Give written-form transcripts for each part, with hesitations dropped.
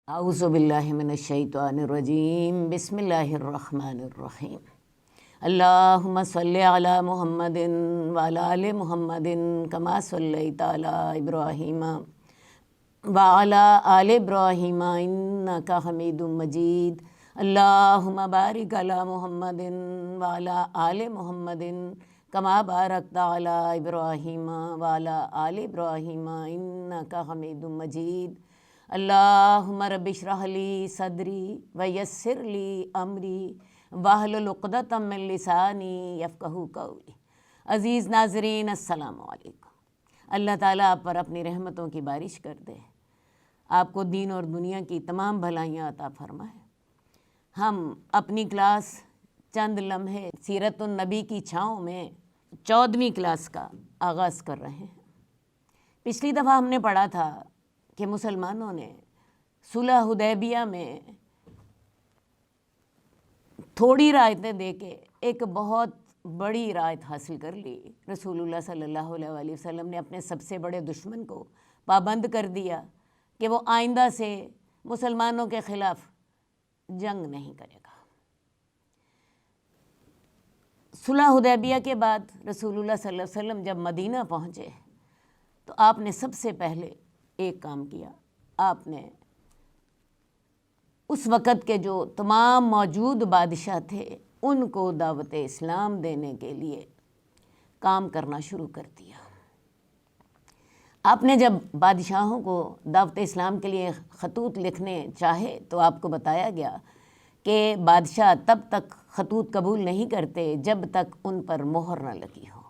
اعوذ باللہ من الشیطان الرجیم بسم اللہ الرحمن الرحیم اللہم صلی علی محمد وعلی آل محمد کما صلیت علی ابراہیم وعلی آل ابراہیم انکا حمید مجید اللہم بارک علی محمد وعلی آل محمد کما بارکت علی ابراہیم وعلی آل ابراہیم انکا حمید مجید اللہم رب اشرح لی صدری ویسر لی امری واحلل عقدۃ من لسانی یفقہوا قولی۔ عزیز ناظرین السلام علیکم۔ اللہ تعالیٰ آپ پر اپنی رحمتوں کی بارش کر دے، آپ کو دین اور دنیا کی تمام بھلائیاں عطا فرمائے۔ ہم اپنی کلاس چند لمحے سیرت النبی کی چھاؤں میں 14ویں کلاس کا آغاز کر رہے ہیں۔ پچھلی دفعہ ہم نے پڑھا تھا کہ مسلمانوں نے صلح حدیبیہ میں تھوڑی رعایتیں دے کے ایک بہت بڑی رعایت حاصل کر لی۔ رسول اللہ صلی اللہ علیہ وسلم نے اپنے سب سے بڑے دشمن کو پابند کر دیا کہ وہ آئندہ سے مسلمانوں کے خلاف جنگ نہیں کرے گا۔ صلح حدیبیہ کے بعد رسول اللہ صلی اللہ علیہ وسلم جب مدینہ پہنچے تو آپ نے سب سے پہلے ایک کام کیا۔ آپ نے اس وقت کے جو تمام موجود بادشاہ تھے ان کو دعوت اسلام دینے کے لیے کام کرنا شروع کر دیا۔ آپ نے جب بادشاہوں کو دعوت اسلام کے لیے خطوط لکھنے چاہے تو آپ کو بتایا گیا کہ بادشاہ تب تک خطوط قبول نہیں کرتے جب تک ان پر مہر نہ لگی ہو۔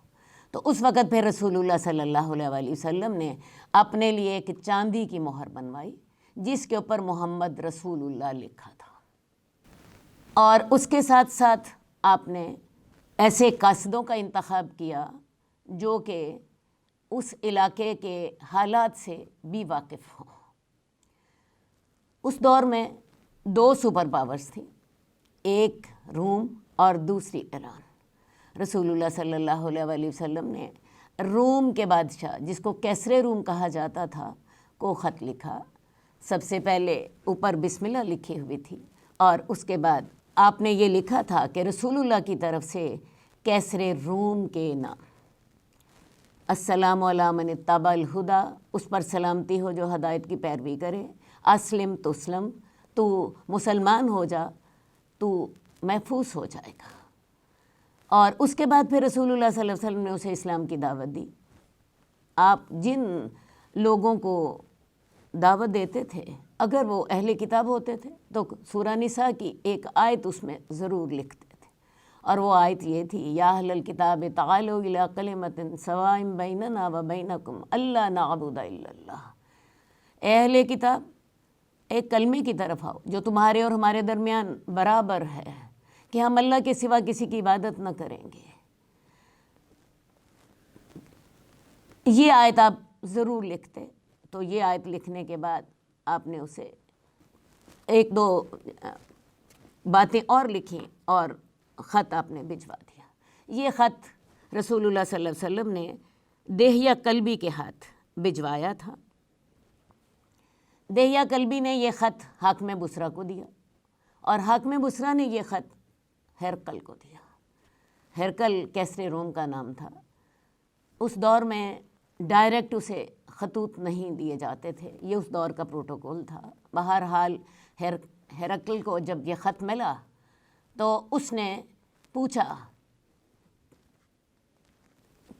تو اس وقت پھر رسول اللہ صلی اللہ علیہ وسلم نے اپنے لیے ایک چاندی کی مہر بنوائی جس کے اوپر محمد رسول اللہ لکھا تھا، اور اس کے ساتھ ساتھ آپ نے ایسے قاصدوں کا انتخاب کیا جو کہ اس علاقے کے حالات سے بھی واقف ہوں۔ اس دور میں 2 سپر پاورز تھیں، ایک روم اور دوسری ایران۔ رسول اللہ صلی اللہ علیہ وسلم نے روم کے بادشاہ جس کو کیسر روم کہا جاتا تھا کو خط لکھا۔ سب سے پہلے اوپر بسم اللہ لکھی ہوئی تھی، اور اس کے بعد آپ نے یہ لکھا تھا کہ رسول اللہ کی طرف سے کیسر روم کے نام، السلام علی من اتبع الہدی، اس پر سلامتی ہو جو ہدایت کی پیروی کرے، اسلم تسلم، تو مسلمان ہو جا تو محفوظ ہو جائے گا۔ اور اس کے بعد پھر رسول اللہ صلی اللہ علیہ وسلم نے اسے اسلام کی دعوت دی۔ آپ جن لوگوں کو دعوت دیتے تھے اگر وہ اہل کتاب ہوتے تھے تو سورہ نساء کی ایک آیت اس میں ضرور لکھتے تھے، اور وہ آیت یہ تھی، یا اہل الکتاب تعالوا الی کلمۃ سواء بیننا وبینکم الا نعبد الا اللہ۔ اے اہل کتاب، ایک کلمے کی طرف آؤ جو تمہارے اور ہمارے درمیان برابر ہے کہ ہم اللہ کے سوا کسی کی عبادت نہ کریں گے۔ یہ آیت آپ ضرور لکھتے۔ تو یہ آیت لکھنے کے بعد آپ نے اسے 1-2 باتیں اور لکھیں اور خط آپ نے بھجوا دیا۔ یہ خط رسول اللہ صلی اللہ علیہ وسلم نے دہیہ کلبی کے ہاتھ بھجوایا تھا۔ دہیہ کلبی نے یہ خط حاکم بصرہ کو دیا، اور حاکم بصرہ نے یہ خط ہرقل کو دیا۔ ہرقل کیسر روم کا نام تھا۔ اس دور میں ڈائریکٹ اسے خطوط نہیں دیے جاتے تھے، یہ اس دور کا پروٹوکول تھا۔ بہرحال ہرقل کو جب یہ خط ملا تو اس نے پوچھا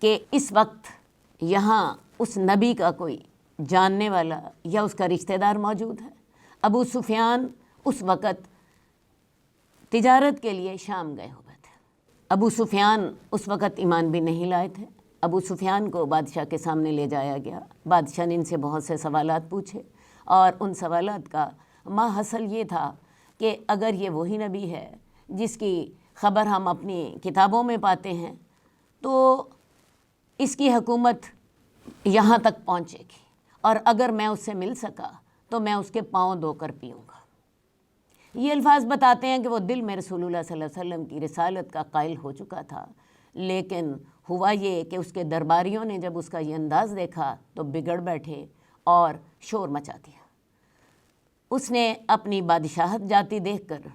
کہ اس وقت یہاں اس نبی کا کوئی جاننے والا یا اس کا رشتہ دار موجود ہے؟ ابو سفیان اس وقت تجارت کے لیے شام گئے ہوئے تھے۔ ابو سفیان اس وقت ایمان بھی نہیں لائے تھے۔ ابو سفیان کو بادشاہ کے سامنے لے جایا گیا۔ بادشاہ نے ان سے بہت سے سوالات پوچھے، اور ان سوالات کا ماحصل یہ تھا کہ اگر یہ وہی نبی ہے جس کی خبر ہم اپنی کتابوں میں پاتے ہیں تو اس کی حکومت یہاں تک پہنچے گی، اور اگر میں اس سے مل سکا تو میں اس کے پاؤں دھو کر پیوں گا۔ یہ الفاظ بتاتے ہیں کہ وہ دل میں رسول اللہ صلی اللہ علیہ وسلم کی رسالت کا قائل ہو چکا تھا، لیکن ہوا یہ کہ اس کے درباریوں نے جب اس کا یہ انداز دیکھا تو بگڑ بیٹھے اور شور مچا دیا۔ اس نے اپنی بادشاہت جاتی دیکھ کر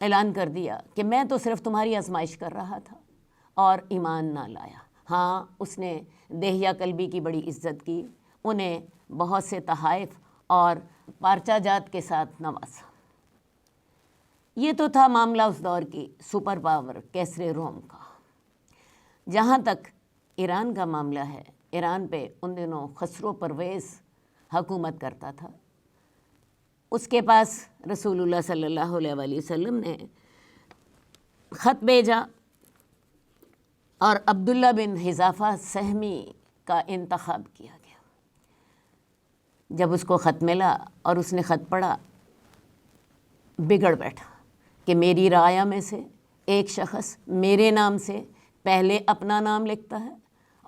اعلان کر دیا کہ میں تو صرف تمہاری آزمائش کر رہا تھا اور ایمان نہ لایا۔ ہاں، اس نے دہیہ کلبی کی بڑی عزت کی، انہیں بہت سے تحائف اور پارچہ جات کے ساتھ نوازا۔ یہ تو تھا معاملہ اس دور کی سپر پاور کیسر روم کا۔ جہاں تک ایران کا معاملہ ہے، ایران پہ ان دنوں خسرو پرویز حکومت کرتا تھا۔ اس کے پاس رسول اللہ صلی اللہ علیہ وآلہ وسلم نے خط بھیجا اور عبداللہ بن حذافہ سہمی کا انتخاب کیا گیا۔ جب اس کو خط ملا اور اس نے خط پڑھا، بگڑ بیٹھا کہ میری رعایا میں سے ایک شخص میرے نام سے پہلے اپنا نام لکھتا ہے،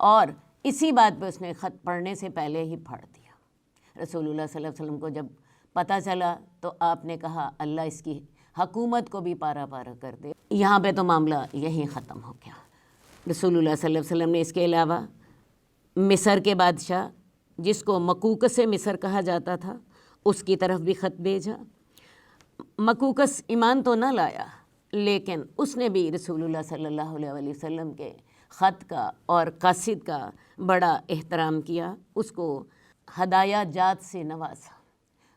اور اسی بات پہ اس نے خط پڑھنے سے پہلے ہی پھاڑ دیا۔ رسول اللہ صلی اللہ علیہ وسلم کو جب پتہ چلا تو آپ نے کہا اللہ اس کی حکومت کو بھی پارا پارا کر دے۔ یہاں پہ تو معاملہ یہیں ختم ہو گیا۔ رسول اللہ صلی اللہ علیہ وسلم نے اس کے علاوہ مصر کے بادشاہ، جس کو مقوقس مصر کہا جاتا تھا، اس کی طرف بھی خط بھیجا۔ مقوقس ایمان تو نہ لایا، لیکن اس نے بھی رسول اللہ صلی اللہ علیہ وآلہ وسلم کے خط کا اور قاصد کا بڑا احترام کیا، اس کو ہدایہ جات سے نوازا۔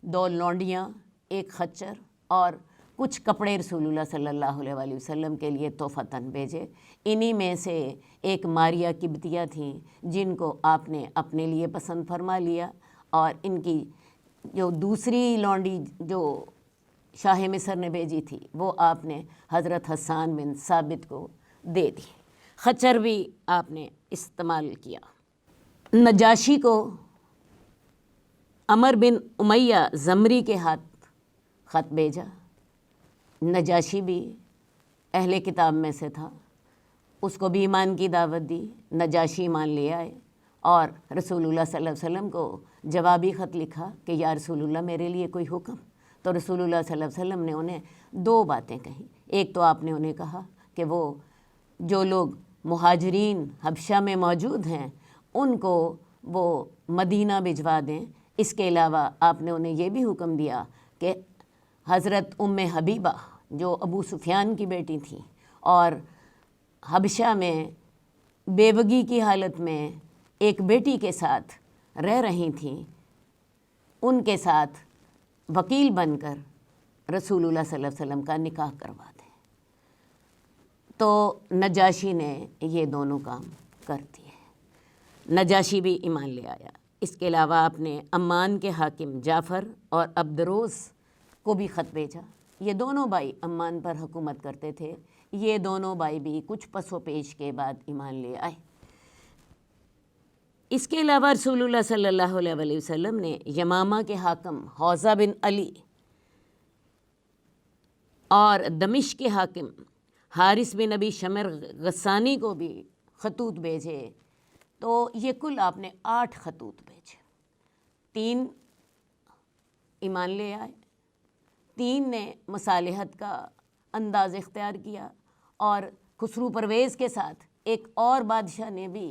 2 لونڈیاں، 1 خچر اور کچھ کپڑے رسول اللہ صلی اللہ علیہ وآلہ وسلم کے لیے تحفتاً بھیجے۔ انہی میں سے ایک ماریہ قبطیہ تھیں، جن کو آپ نے اپنے لیے پسند فرما لیا، اور ان کی جو دوسری لونڈی جو شاہ مصر نے بھیجی تھی وہ آپ نے حضرت حسان بن ثابت کو دے دی۔ خچر بھی آپ نے استعمال کیا۔ نجاشی کو عمر بن امیہ زمری کے ہاتھ خط بھیجا۔ نجاشی بھی اہل کتاب میں سے تھا، اس کو بھی ایمان کی دعوت دی۔ نجاشی ایمان لے آئے اور رسول اللہ صلی اللہ علیہ وسلم کو جوابی خط لکھا کہ یا رسول اللہ میرے لیے کوئی حکم؟ تو رسول اللہ صلی اللہ علیہ وسلم نے انہیں 2 باتیں کہیں۔ ایک تو آپ نے انہیں کہا کہ وہ جو لوگ مہاجرین حبشہ میں موجود ہیں ان کو وہ مدینہ بھجوا دیں۔ اس کے علاوہ آپ نے انہیں یہ بھی حکم دیا کہ حضرت ام حبیبہ جو ابو سفیان کی بیٹی تھیں اور حبشہ میں بیوگی کی حالت میں ایک بیٹی کے ساتھ رہ رہی تھیں، ان کے ساتھ وکیل بن کر رسول اللہ صلی اللہ علیہ وسلم کا نکاح کروا دیں۔ تو نجاشی نے یہ دونوں کام کر دیے۔ نجاشی بھی ایمان لے آیا۔ اس کے علاوہ آپ نے عمان کے حاکم جعفر اور عبدروس کو بھی خط بھیجا۔ یہ دونوں بھائی عمان پر حکومت کرتے تھے۔ یہ دونوں بھائی بھی کچھ پس و پیش کے بعد ایمان لے آئے۔ اس کے علاوہ رسول اللہ صلی اللہ علیہ وآلہ وسلم نے یمامہ کے حاکم حوزہ بن علی اور دمشق کے حاکم حارث بن ابی شمر غسانی کو بھی خطوط بھیجے۔ تو یہ کل آپ نے 8 خطوط بھیجے۔ 3 ایمان لے آئے، 3 نے مصالحت کا انداز اختیار کیا، اور خسرو پرویز کے ساتھ ایک اور بادشاہ نے بھی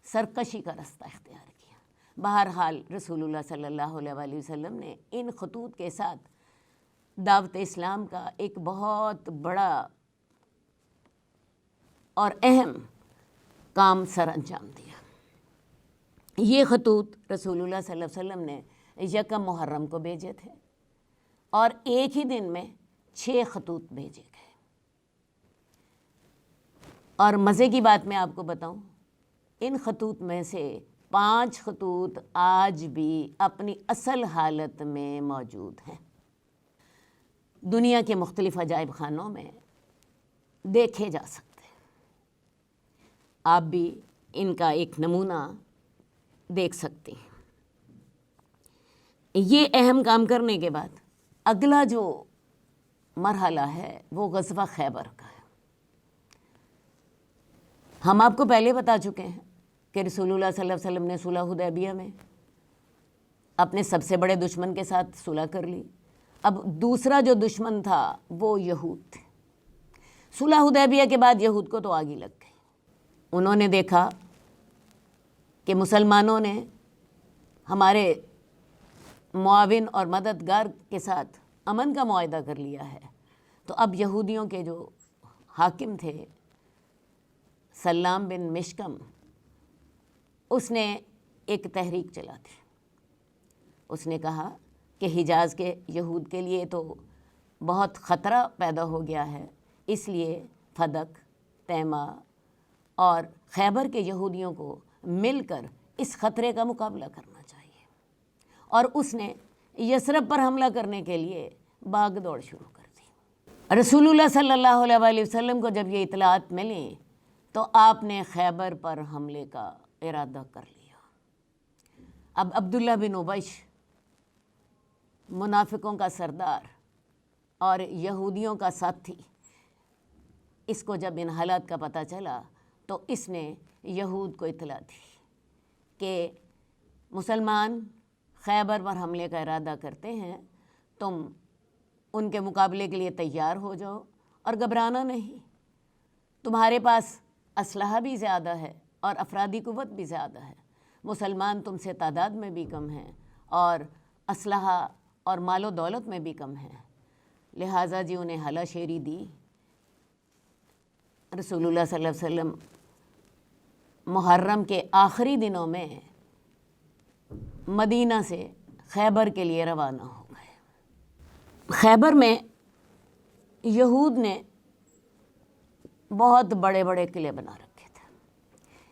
سرکشی کا رستہ اختیار کیا۔ بہرحال رسول اللہ صلی اللہ علیہ وآلہ وسلم نے ان خطوط کے ساتھ دعوت اسلام کا ایک بہت بڑا اور اہم کام سر انجام دیا۔ یہ خطوط رسول اللہ صلی اللہ علیہ وسلم نے 1 محرم کو بھیجے تھے، اور ایک ہی دن میں 6 خطوط بھیجے گئے۔ اور مزے کی بات میں آپ کو بتاؤں، ان خطوط میں سے 5 خطوط آج بھی اپنی اصل حالت میں موجود ہیں، دنیا کے مختلف عجائب خانوں میں دیکھے جا سکتے ہیں۔ آپ بھی ان کا ایک نمونہ دیکھ سکتے ہیں۔ یہ اہم کام کرنے کے بعد اگلا جو مرحلہ ہے وہ غزوہ خیبر کا ہے۔ ہم آپ کو پہلے بتا چکے ہیں کہ رسول اللہ صلی اللہ علیہ وسلم نے صلح حدیبیہ میں اپنے سب سے بڑے دشمن کے ساتھ صلح کر لی۔ اب دوسرا جو دشمن تھا وہ یہود تھے۔ صلح حدیبیہ کے بعد یہود کو تو آگ ہی لگ گئی۔ انہوں نے دیکھا کہ مسلمانوں نے ہمارے معاون اور مددگار کے ساتھ امن کا معاہدہ کر لیا ہے، تو اب یہودیوں کے جو حاکم تھے سلام بن مشکم، اس نے ایک تحریک چلا دی۔ اس نے کہا کہ حجاز کے یہود کے لیے تو بہت خطرہ پیدا ہو گیا ہے، اس لیے فدق، تیمہ اور خیبر کے یہودیوں کو مل کر اس خطرے کا مقابلہ کرنا چاہیے، اور اس نے یثرب پر حملہ کرنے کے لیے باغ دوڑ شروع کر دی۔ رسول اللہ صلی اللہ علیہ وآلہ وسلم کو جب یہ اطلاعات ملیں تو آپ نے خیبر پر حملے کا ارادہ کر لیا۔ اب عبداللہ بن ابی، منافقوں کا سردار اور یہودیوں کا ساتھی، اس کو جب ان حالات کا پتہ چلا تو اس نے یہود کو اطلاع دی کہ مسلمان خیبر پر حملے کا ارادہ کرتے ہیں، تم ان کے مقابلے کے لیے تیار ہو جاؤ اور گھبرانا نہیں، تمہارے پاس اسلحہ بھی زیادہ ہے اور افرادی قوت بھی زیادہ ہے، مسلمان تم سے تعداد میں بھی کم ہیں اور اسلحہ اور مال و دولت میں بھی کم ہیں، لہٰذا جی انہیں ہلا شیری دی۔ رسول اللہ صلی اللہ علیہ وسلم محرم کے آخری دنوں میں مدینہ سے خیبر کے لیے روانہ ہو گئے۔ خیبر میں یہود نے بہت بڑے بڑے قلعے بنا رکھے تھے۔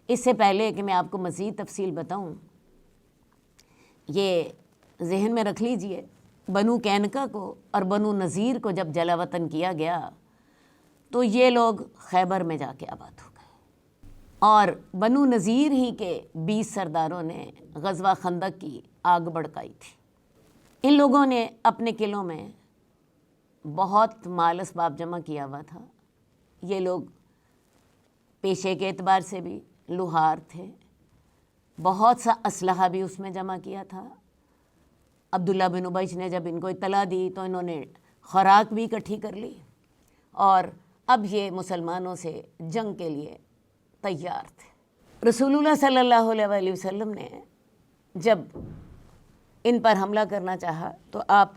اس سے پہلے کہ میں آپ کو مزید تفصیل بتاؤں، یہ ذہن میں رکھ لیجئے، بنو قینقاع کو اور بنو نذیر کو جب جلا وطن کیا گیا تو یہ لوگ خیبر میں جا کے آباد ہو گئے، اور بنو نذیر ہی کے 20 سرداروں نے غزوہ خندق کی آگ بھڑکائی تھی۔ ان لوگوں نے اپنے قلعوں میں بہت مال اسباب جمع کیا ہوا تھا۔ یہ لوگ پیشے کے اعتبار سے بھی لوہار تھے، بہت سا اسلحہ بھی اس میں جمع کیا تھا۔ عبداللہ بن ابی نے جب ان کو اطلاع دی تو انہوں نے خوراک بھی اکٹھی کر لی، اور اب یہ مسلمانوں سے جنگ کے لیے تیار تھے۔ رسول اللہ صلی اللہ علیہ وآلہ وسلم نے جب ان پر حملہ کرنا چاہا تو آپ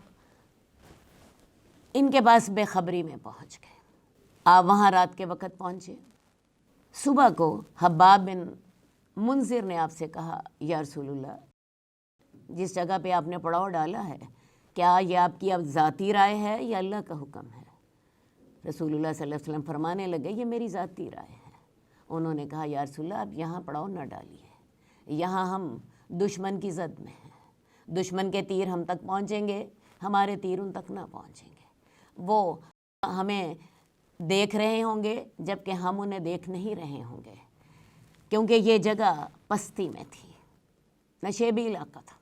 ان کے پاس بے خبری میں پہنچ گئے۔ آپ وہاں رات کے وقت پہنچے۔ صبح کو حباب بن منذر نے آپ سے کہا، یا رسول اللہ، جس جگہ پہ آپ نے پڑاؤ ڈالا ہے، کیا یہ آپ کی اب ذاتی رائے ہے یا اللہ کا حکم ہے؟ رسول اللہ صلی اللہ علیہ وسلم فرمانے لگے، یہ میری ذاتی رائے ہے۔ انہوں نے کہا، یا رسول اللہ، آپ یہاں پڑاؤ نہ ڈالیے، یہاں ہم دشمن کی زد میں ہیں، دشمن کے تیر ہم تک پہنچیں گے، ہمارے تیر ان تک نہ پہنچیں گے، وہ ہمیں دیکھ رہے ہوں گے جبکہ ہم انہیں دیکھ نہیں رہے ہوں گے، کیونکہ یہ جگہ پستی میں تھی، نشیبی علاقہ تھا۔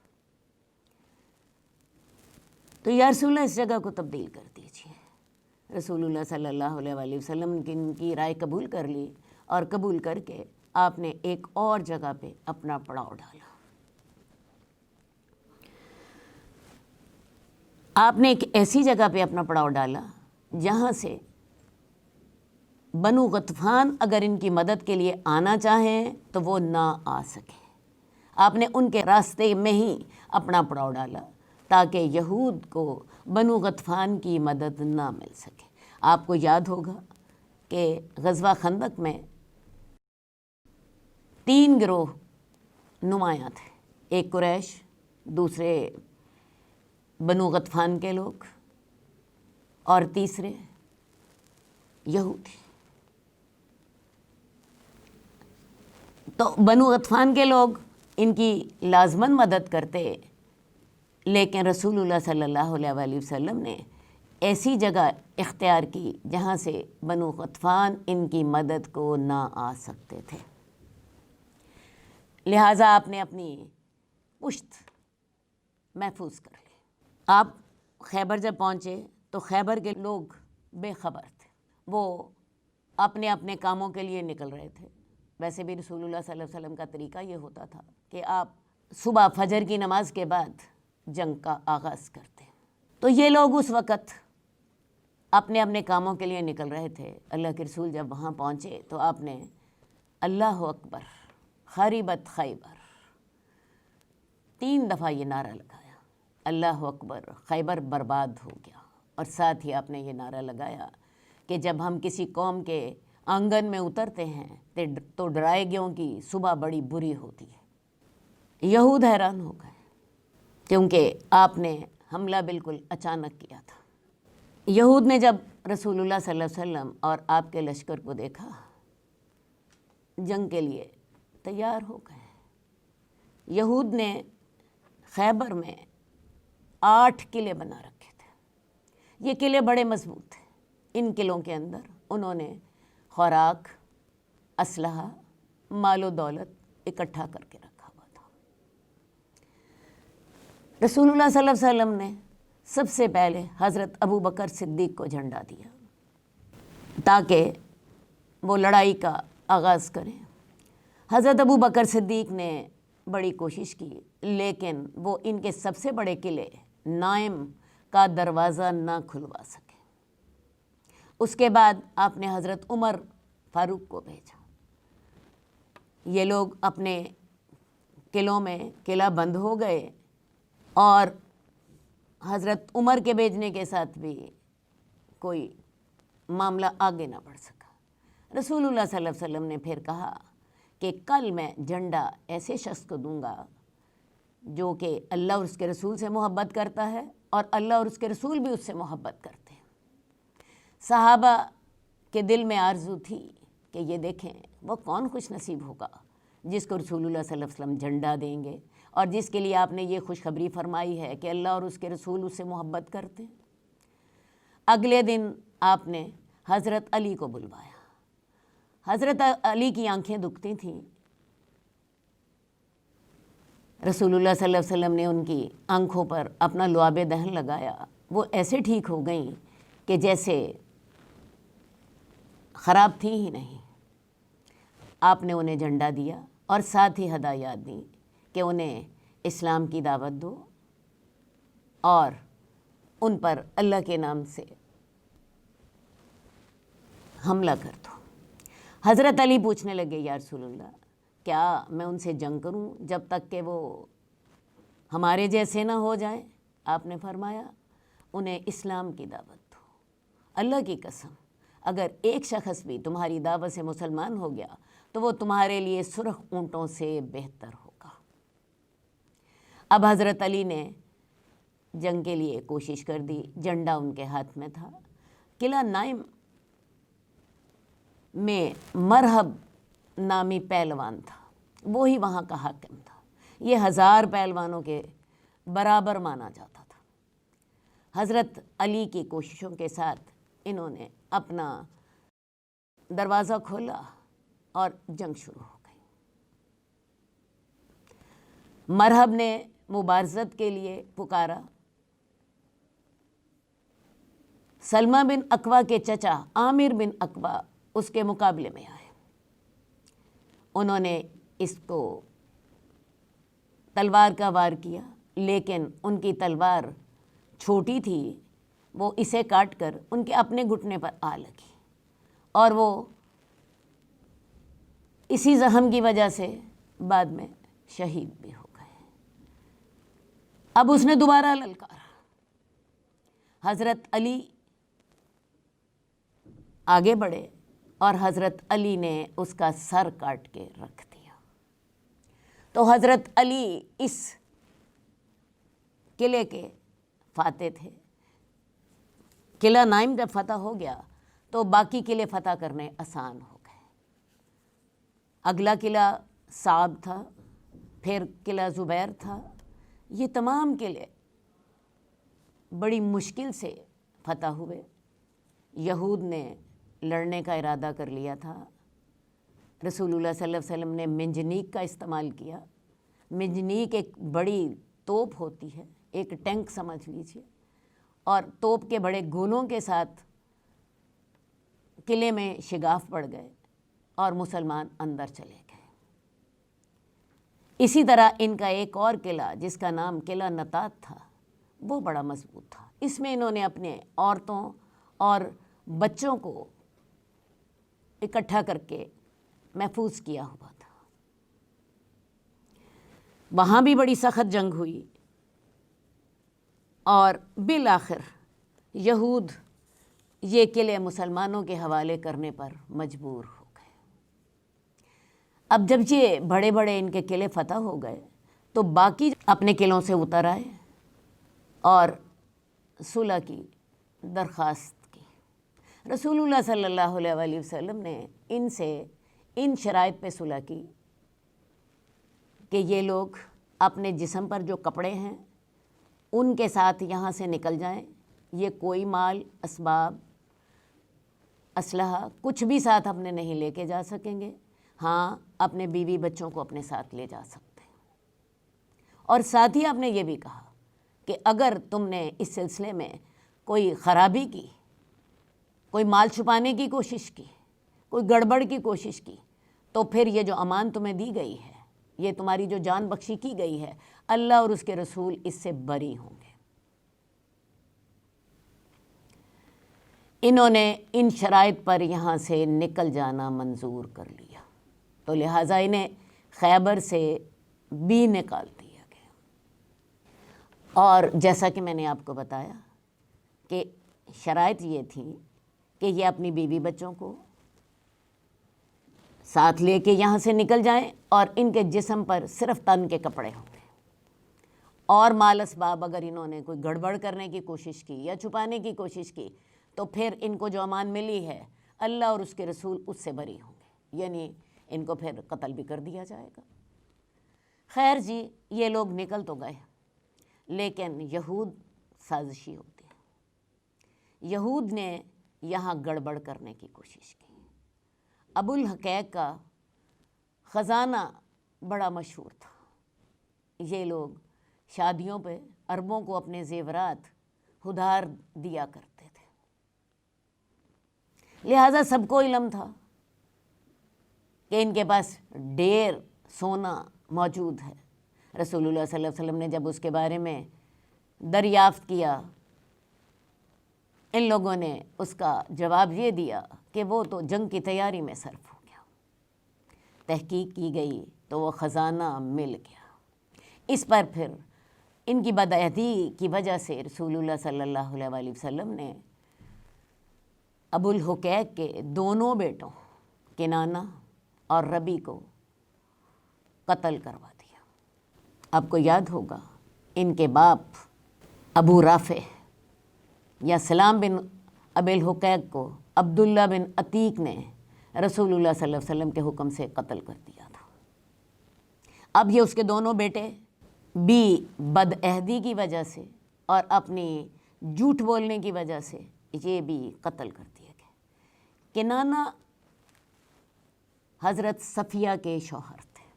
تو یا رسول اللہ، اس جگہ کو تبدیل کر دیجیے۔ رسول اللہ صلی اللہ علیہ وآلہ وسلم کی رائے قبول کر لی، اور قبول کر کے آپ نے ایک اور جگہ پہ اپنا پڑاؤ ڈالا۔ آپ نے ایک ایسی جگہ پہ اپنا پڑاؤ ڈالا جہاں سے بنو غطفان اگر ان کی مدد کے لیے آنا چاہیں تو وہ نہ آ سکے۔ آپ نے ان کے راستے میں ہی اپنا پڑاؤ ڈالا تاکہ یہود کو بنو غطفان کی مدد نہ مل سکے۔ آپ کو یاد ہوگا کہ غزوہ خندق میں 3 گروہ نمایاں تھے، ایک قریش، دوسرے بنو غطفان کے لوگ، اور تیسرے یہودی۔ تو بنو غطفان کے لوگ ان کی لازماً مدد کرتے، لیکن رسول اللہ صلی اللہ علیہ وآلہ وسلم نے ایسی جگہ اختیار کی جہاں سے بنو غطفان ان کی مدد کو نہ آ سکتے تھے، لہٰذا آپ نے اپنی پشت محفوظ کر لی۔ آپ خیبر جب پہنچے تو خیبر کے لوگ بے خبر تھے، وہ اپنے اپنے کاموں کے لیے نکل رہے تھے۔ ویسے بھی رسول اللہ صلی اللہ علیہ وسلم کا طریقہ یہ ہوتا تھا کہ آپ صبح فجر کی نماز کے بعد جنگ کا آغاز کرتے، تو یہ لوگ اس وقت اپنے اپنے کاموں کے لیے نکل رہے تھے۔ اللہ کے رسول جب وہاں پہنچے تو آپ نے اللہ اکبر خریبت خیبر 3 دفعہ یہ نعرہ لگایا، اللہ اکبر، خیبر برباد ہو گیا۔ اور ساتھ ہی آپ نے یہ نعرہ لگایا کہ جب ہم کسی قوم کے آنگن میں اترتے ہیں تو ڈرائے گیوں کی صبح بڑی بری ہوتی ہے۔ یہود حیران ہو گئے کیونکہ آپ نے حملہ بالکل اچانک کیا تھا۔ یہود نے جب رسول اللہ صلی اللہ علیہ وسلم اور آپ کے لشکر کو دیکھا، جنگ کے لیے تیار ہو گئے۔ یہود نے خیبر میں 8 قلعے بنا رکھے تھے۔ یہ قلعے بڑے مضبوط تھے۔ ان قلعوں کے اندر انہوں نے خوراک، اسلحہ، مال و دولت اکٹھا کر کے رکھا ہوا تھا۔ رسول اللہ صلی اللہ علیہ وسلم نے سب سے پہلے حضرت ابو بکر صدیق کو جھنڈا دیا تاکہ وہ لڑائی کا آغاز کریں۔ حضرت ابو بکر صدیق نے بڑی کوشش کی، لیکن وہ ان کے سب سے بڑے قلعے نائم کا دروازہ نہ کھلوا سکے۔ اس کے بعد آپ نے حضرت عمر فاروق کو بھیجا۔ یہ لوگ اپنے قلعوں میں قلعہ بند ہو گئے اور حضرت عمر کے بھیجنے کے ساتھ بھی کوئی معاملہ آگے نہ بڑھ سکا۔ رسول اللہ صلی اللہ علیہ وسلم نے پھر کہا کہ کل میں جھنڈا ایسے شخص کو دوں گا جو کہ اللہ اور اس کے رسول سے محبت کرتا ہے اور اللہ اور اس کے رسول بھی اس سے محبت کرتے ہیں۔ صحابہ کے دل میں آرزو تھی کہ یہ دیکھیں وہ کون خوش نصیب ہوگا جس کو رسول اللہ صلی اللہ علیہ وسلم جھنڈا دیں گے اور جس کے لیے آپ نے یہ خوشخبری فرمائی ہے کہ اللہ اور اس کے رسول اس سے محبت کرتے ہیں۔ اگلے دن آپ نے حضرت علی کو بلوایا۔ حضرت علی کی آنکھیں دکھتی تھیں۔ رسول اللہ صلی اللہ علیہ وسلم نے ان کی آنکھوں پر اپنا لعاب دہن لگایا، وہ ایسے ٹھیک ہو گئیں کہ جیسے خراب تھی ہی نہیں۔ آپ نے انہیں جھنڈا دیا اور ساتھ ہی ہدایات دیں کہ انہیں اسلام کی دعوت دو اور ان پر اللہ کے نام سے حملہ کر دو۔ حضرت علی پوچھنے لگے، یا رسول اللہ کیا میں ان سے جنگ کروں جب تک کہ وہ ہمارے جیسے نہ ہو جائیں؟ آپ نے فرمایا انہیں اسلام کی دعوت دو۔ اللہ کی قسم اگر ایک شخص بھی تمہاری دعوت سے مسلمان ہو گیا تو وہ تمہارے لیے سرخ اونٹوں سے بہتر ہوگا۔ اب حضرت علی نے جنگ کے لیے کوشش کر دی، جھنڈا ان کے ہاتھ میں تھا۔ قلعہ نائم میں مرحب نامی پہلوان تھا، وہی وہاں کا حاکم تھا۔ یہ 1000 پہلوانوں کے برابر مانا جاتا تھا۔ حضرت علی کی کوششوں کے ساتھ انہوں نے اپنا دروازہ کھولا اور جنگ شروع ہو گئی۔ مرحب نے مبارزت کے لیے پکارا۔ سلمہ بن اکوع کے چچا عامر بن اکوع اس کے مقابلے میں آئے۔ انہوں نے اس کو تلوار کا وار کیا، لیکن ان کی تلوار چھوٹی تھی، وہ اسے کاٹ کر ان کے اپنے گھٹنے پر آ لگی اور وہ اسی زخم کی وجہ سے بعد میں شہید بھی ہو گئے۔ اب اس نے دوبارہ للکارا۔ حضرت علی آگے بڑھے اور حضرت علی نے اس کا سر کاٹ کے رکھ دیا۔ تو حضرت علی اس قلعے کے فاتح تھے۔ قلعہ نائم جب فتح ہو گیا تو باقی قلعے فتح کرنے آسان ہو گئے۔ اگلا قلعہ صعب تھا، پھر قلعہ زبیر تھا۔ یہ تمام قلعے بڑی مشکل سے فتح ہوئے۔ یہود نے لڑنے کا ارادہ کر لیا تھا۔ رسول اللہ صلی اللہ علیہ وسلم نے منجنیق کا استعمال کیا۔ منجنیق ایک بڑی توپ ہوتی ہے، ایک ٹینک سمجھ لیجیے، اور توپ کے بڑے گولوں کے ساتھ قلعے میں شگاف پڑ گئے اور مسلمان اندر چلے گئے۔ اسی طرح ان کا ایک اور قلعہ جس کا نام قلعہ نطاط تھا، وہ بڑا مضبوط تھا۔ اس میں انہوں نے اپنے عورتوں اور بچوں کو اکٹھا کر کے محفوظ کیا ہوا تھا۔ وہاں بھی بڑی سخت جنگ ہوئی۔ اور بالآخر یہود یہ قلعے مسلمانوں کے حوالے کرنے پر مجبور ہو گئے۔ اب جب یہ بڑے بڑے ان کے قلعے فتح ہو گئے تو باقی اپنے قلعوں سے اتر آئے اور صلح کی درخواست کی۔ رسول اللہ صلی اللہ علیہ وآلہ وسلم نے ان سے ان شرائط پہ صلح کی کہ یہ لوگ اپنے جسم پر جو کپڑے ہیں ان کے ساتھ یہاں سے نکل جائیں، یہ کوئی مال، اسباب، اسلحہ کچھ بھی ساتھ اپنے نہیں لے کے جا سکیں گے، ہاں اپنے بیوی بچوں کو اپنے ساتھ لے جا سکتے ہیں۔ اور ساتھ ہی آپ نے یہ بھی کہا کہ اگر تم نے اس سلسلے میں کوئی خرابی کی، کوئی مال چھپانے کی کوشش کی، کوئی گڑبڑ کی کوشش کی، تو پھر یہ جو امان تمہیں دی گئی ہے، یہ تمہاری جو جان بخشی کی گئی ہے، اللہ اور اس کے رسول اس سے بری ہوں گے۔ انہوں نے ان شرائط پر یہاں سے نکل جانا منظور کر لیا، تو لہٰذا انہیں خیبر سے بھی نکال دیا گیا۔ اور جیسا کہ میں نے آپ کو بتایا کہ شرائط یہ تھی کہ یہ اپنی بیوی بچوں کو ساتھ لے کے یہاں سے نکل جائیں اور ان کے جسم پر صرف تن کے کپڑے ہوں گے، اور مال اسباب اگر انہوں نے کوئی گڑبڑ کرنے کی کوشش کی یا چھپانے کی کوشش کی تو پھر ان کو جو امان ملی ہے اللہ اور اس کے رسول اس سے بری ہوں گے، یعنی ان کو پھر قتل بھی کر دیا جائے گا۔ خیر جی، یہ لوگ نکل تو گئے، لیکن یہود سازشی ہوتے ہیں۔ یہود نے یہاں گڑبڑ کرنے کی کوشش کی۔ ابو الحقیق کا خزانہ بڑا مشہور تھا، یہ لوگ شادیوں پہ عربوں کو اپنے زیورات ادھار دیا کرتے تھے، لہٰذا سب کو علم تھا کہ ان کے پاس ڈھیر سونا موجود ہے۔ رسول اللہ صلی اللہ علیہ وسلم نے جب اس کے بارے میں دریافت کیا، ان لوگوں نے اس کا جواب یہ دیا کہ وہ تو جنگ کی تیاری میں صرف ہو گیا۔ تحقیق کی گئی تو وہ خزانہ مل گیا۔ اس پر پھر ان کی بدعہدی کی وجہ سے رسول اللہ صلی اللہ علیہ وآلہ وسلم نے ابو الحقیق کے دونوں بیٹوں کنانہ اور ربی کو قتل کروا دیا۔ آپ کو یاد ہوگا ان کے باپ ابو رافع یا سلام بن ابی الحقیق کو عبداللہ بن عتیق نے رسول اللہ صلی اللہ علیہ وسلم کے حکم سے قتل کر دیا تھا۔ اب یہ اس کے دونوں بیٹے بھی بدعہدی کی وجہ سے اور اپنی جھوٹ بولنے کی وجہ سے یہ بھی قتل کر دیے گئے۔ کنانہ حضرت صفیہ کے شوہر تھے،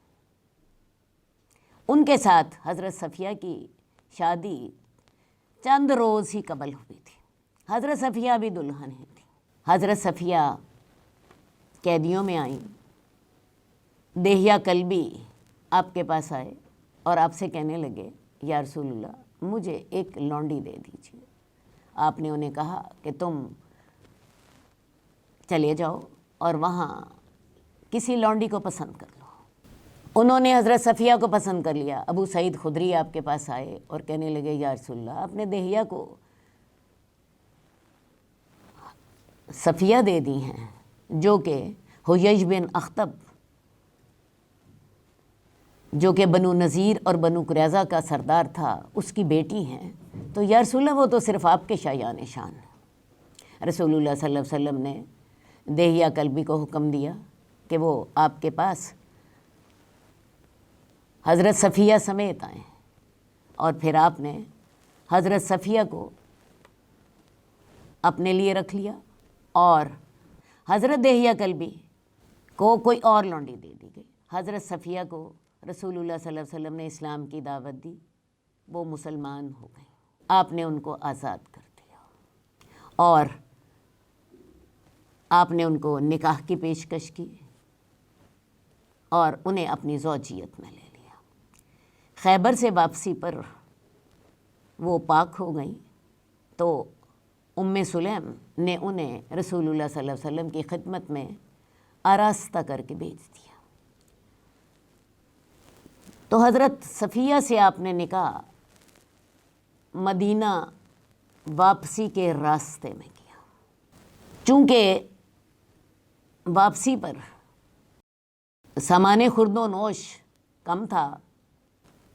ان کے ساتھ حضرت صفیہ کی شادی چند روز ہی قبل ہوئی تھی۔ حضرت صفیہ بھی دلہن ہی تھی۔ حضرت صفیہ قیدیوں میں آئیں، دہیہ کلبی آپ کے پاس آئے اور آپ سے کہنے لگے یا رسول اللہ مجھے ایک لونڈی دے دیجیے۔ آپ نے انہیں کہا کہ تم چلے جاؤ اور وہاں کسی لونڈی کو پسند کر لو۔ انہوں نے حضرت صفیہ کو پسند کر لیا۔ ابو سعید خدری آپ کے پاس آئے اور کہنے لگے یا رسول اللہ آپ نے دہیہ کو صفیہ دے دی ہیں جو کہ حیج بن اخطب جو کہ بنو نذیر اور بنو قریظہ کا سردار تھا اس کی بیٹی ہیں، تو یا رسول اللہ وہ تو صرف آپ کے شایان شان ہے۔ رسول اللہ صلی اللہ علیہ وسلم نے دہیہ کلبی کو حکم دیا کہ وہ آپ کے پاس حضرت صفیہ سمیت آئیں، اور پھر آپ نے حضرت صفیہ کو اپنے لیے رکھ لیا اور حضرت دہیہ کلبی کو کوئی اور لونڈی دے دی گئی۔ حضرت صفیہ کو رسول اللہ صلی اللہ علیہ وسلم نے اسلام کی دعوت دی، وہ مسلمان ہو گئیں، آپ نے ان کو آزاد کر دیا اور آپ نے ان کو نکاح کی پیشکش کی اور انہیں اپنی زوجیت میں لے لیا۔ خیبر سے واپسی پر وہ پاک ہو گئیں تو ام سلیم نے انہیں رسول اللہ صلی اللہ علیہ وسلم کی خدمت میں آراستہ کر کے بھیج دیا۔ تو حضرت صفیہ سے آپ نے نکاح مدینہ واپسی کے راستے میں کیا۔ چونکہ واپسی پر سامان خورد و نوش کم تھا،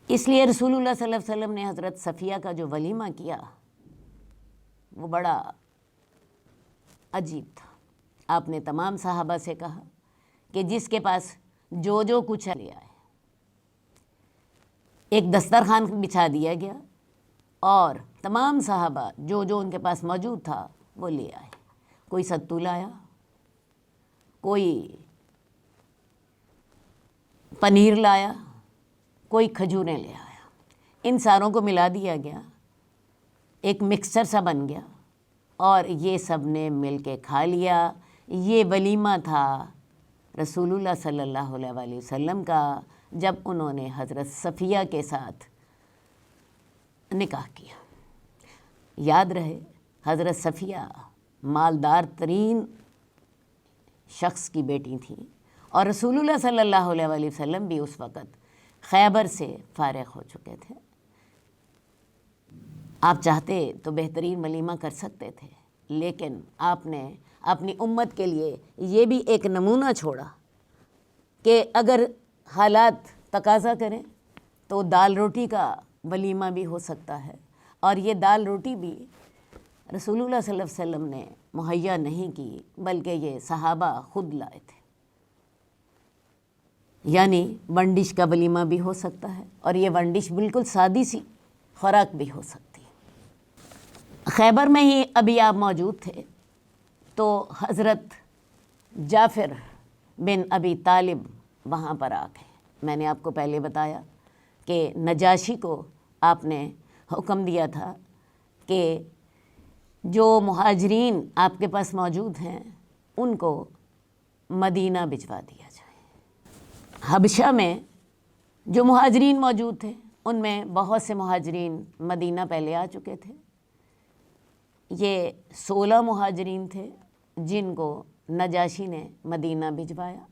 اس لیے رسول اللہ صلی اللہ علیہ وسلم نے حضرت صفیہ کا جو ولیمہ کیا وہ بڑا عجیب تھا۔ آپ نے تمام صحابہ سے کہا کہ جس کے پاس جو کچھ ہے لے آئے۔ ایک دسترخوان بچھا دیا گیا اور تمام صحابہ جو ان کے پاس موجود تھا وہ لے آئے۔ کوئی ستو لایا، کوئی پنیر لایا، کوئی کھجوریں لے آیا۔ ان ساروں کو ملا دیا گیا، ایک مکسچر سا بن گیا اور یہ سب نے مل کے کھا لیا۔ یہ ولیمہ تھا رسول اللہ صلی اللہ علیہ وآلہ وسلم کا جب انہوں نے حضرت صفیہ کے ساتھ نکاح کیا۔ یاد رہے حضرت صفیہ مالدار ترین شخص کی بیٹی تھیں اور رسول اللہ صلی اللہ علیہ وآلہ وسلم بھی اس وقت خیبر سے فارغ ہو چکے تھے۔ آپ چاہتے تو بہترین ولیمہ کر سکتے تھے، لیکن آپ نے اپنی امت کے لیے یہ بھی ایک نمونہ چھوڑا کہ اگر حالات تقاضا کریں تو دال روٹی کا ولیمہ بھی ہو سکتا ہے، اور یہ دال روٹی بھی رسول اللہ صلی اللہ علیہ وسلم نے مہیا نہیں کی بلکہ یہ صحابہ خود لائے تھے۔ یعنی ونڈش کا ولیمہ بھی ہو سکتا ہے، اور یہ ونڈش بالکل سادی سی خوراک بھی ہو سکتی ہے۔ خیبر میں ہی ابھی آپ موجود تھے تو حضرت جعفر بن ابی طالب وہاں پر آ گئے۔ میں نے آپ کو پہلے بتایا کہ نجاشی کو آپ نے حکم دیا تھا کہ جو مہاجرین آپ کے پاس موجود ہیں ان کو مدینہ بھجوا دیا جائے۔ حبشہ میں جو مہاجرین موجود تھے ان میں بہت سے مہاجرین مدینہ پہلے آ چکے تھے۔ یہ 16 مہاجرین تھے جن کو نجاشی نے مدینہ بھجوایا،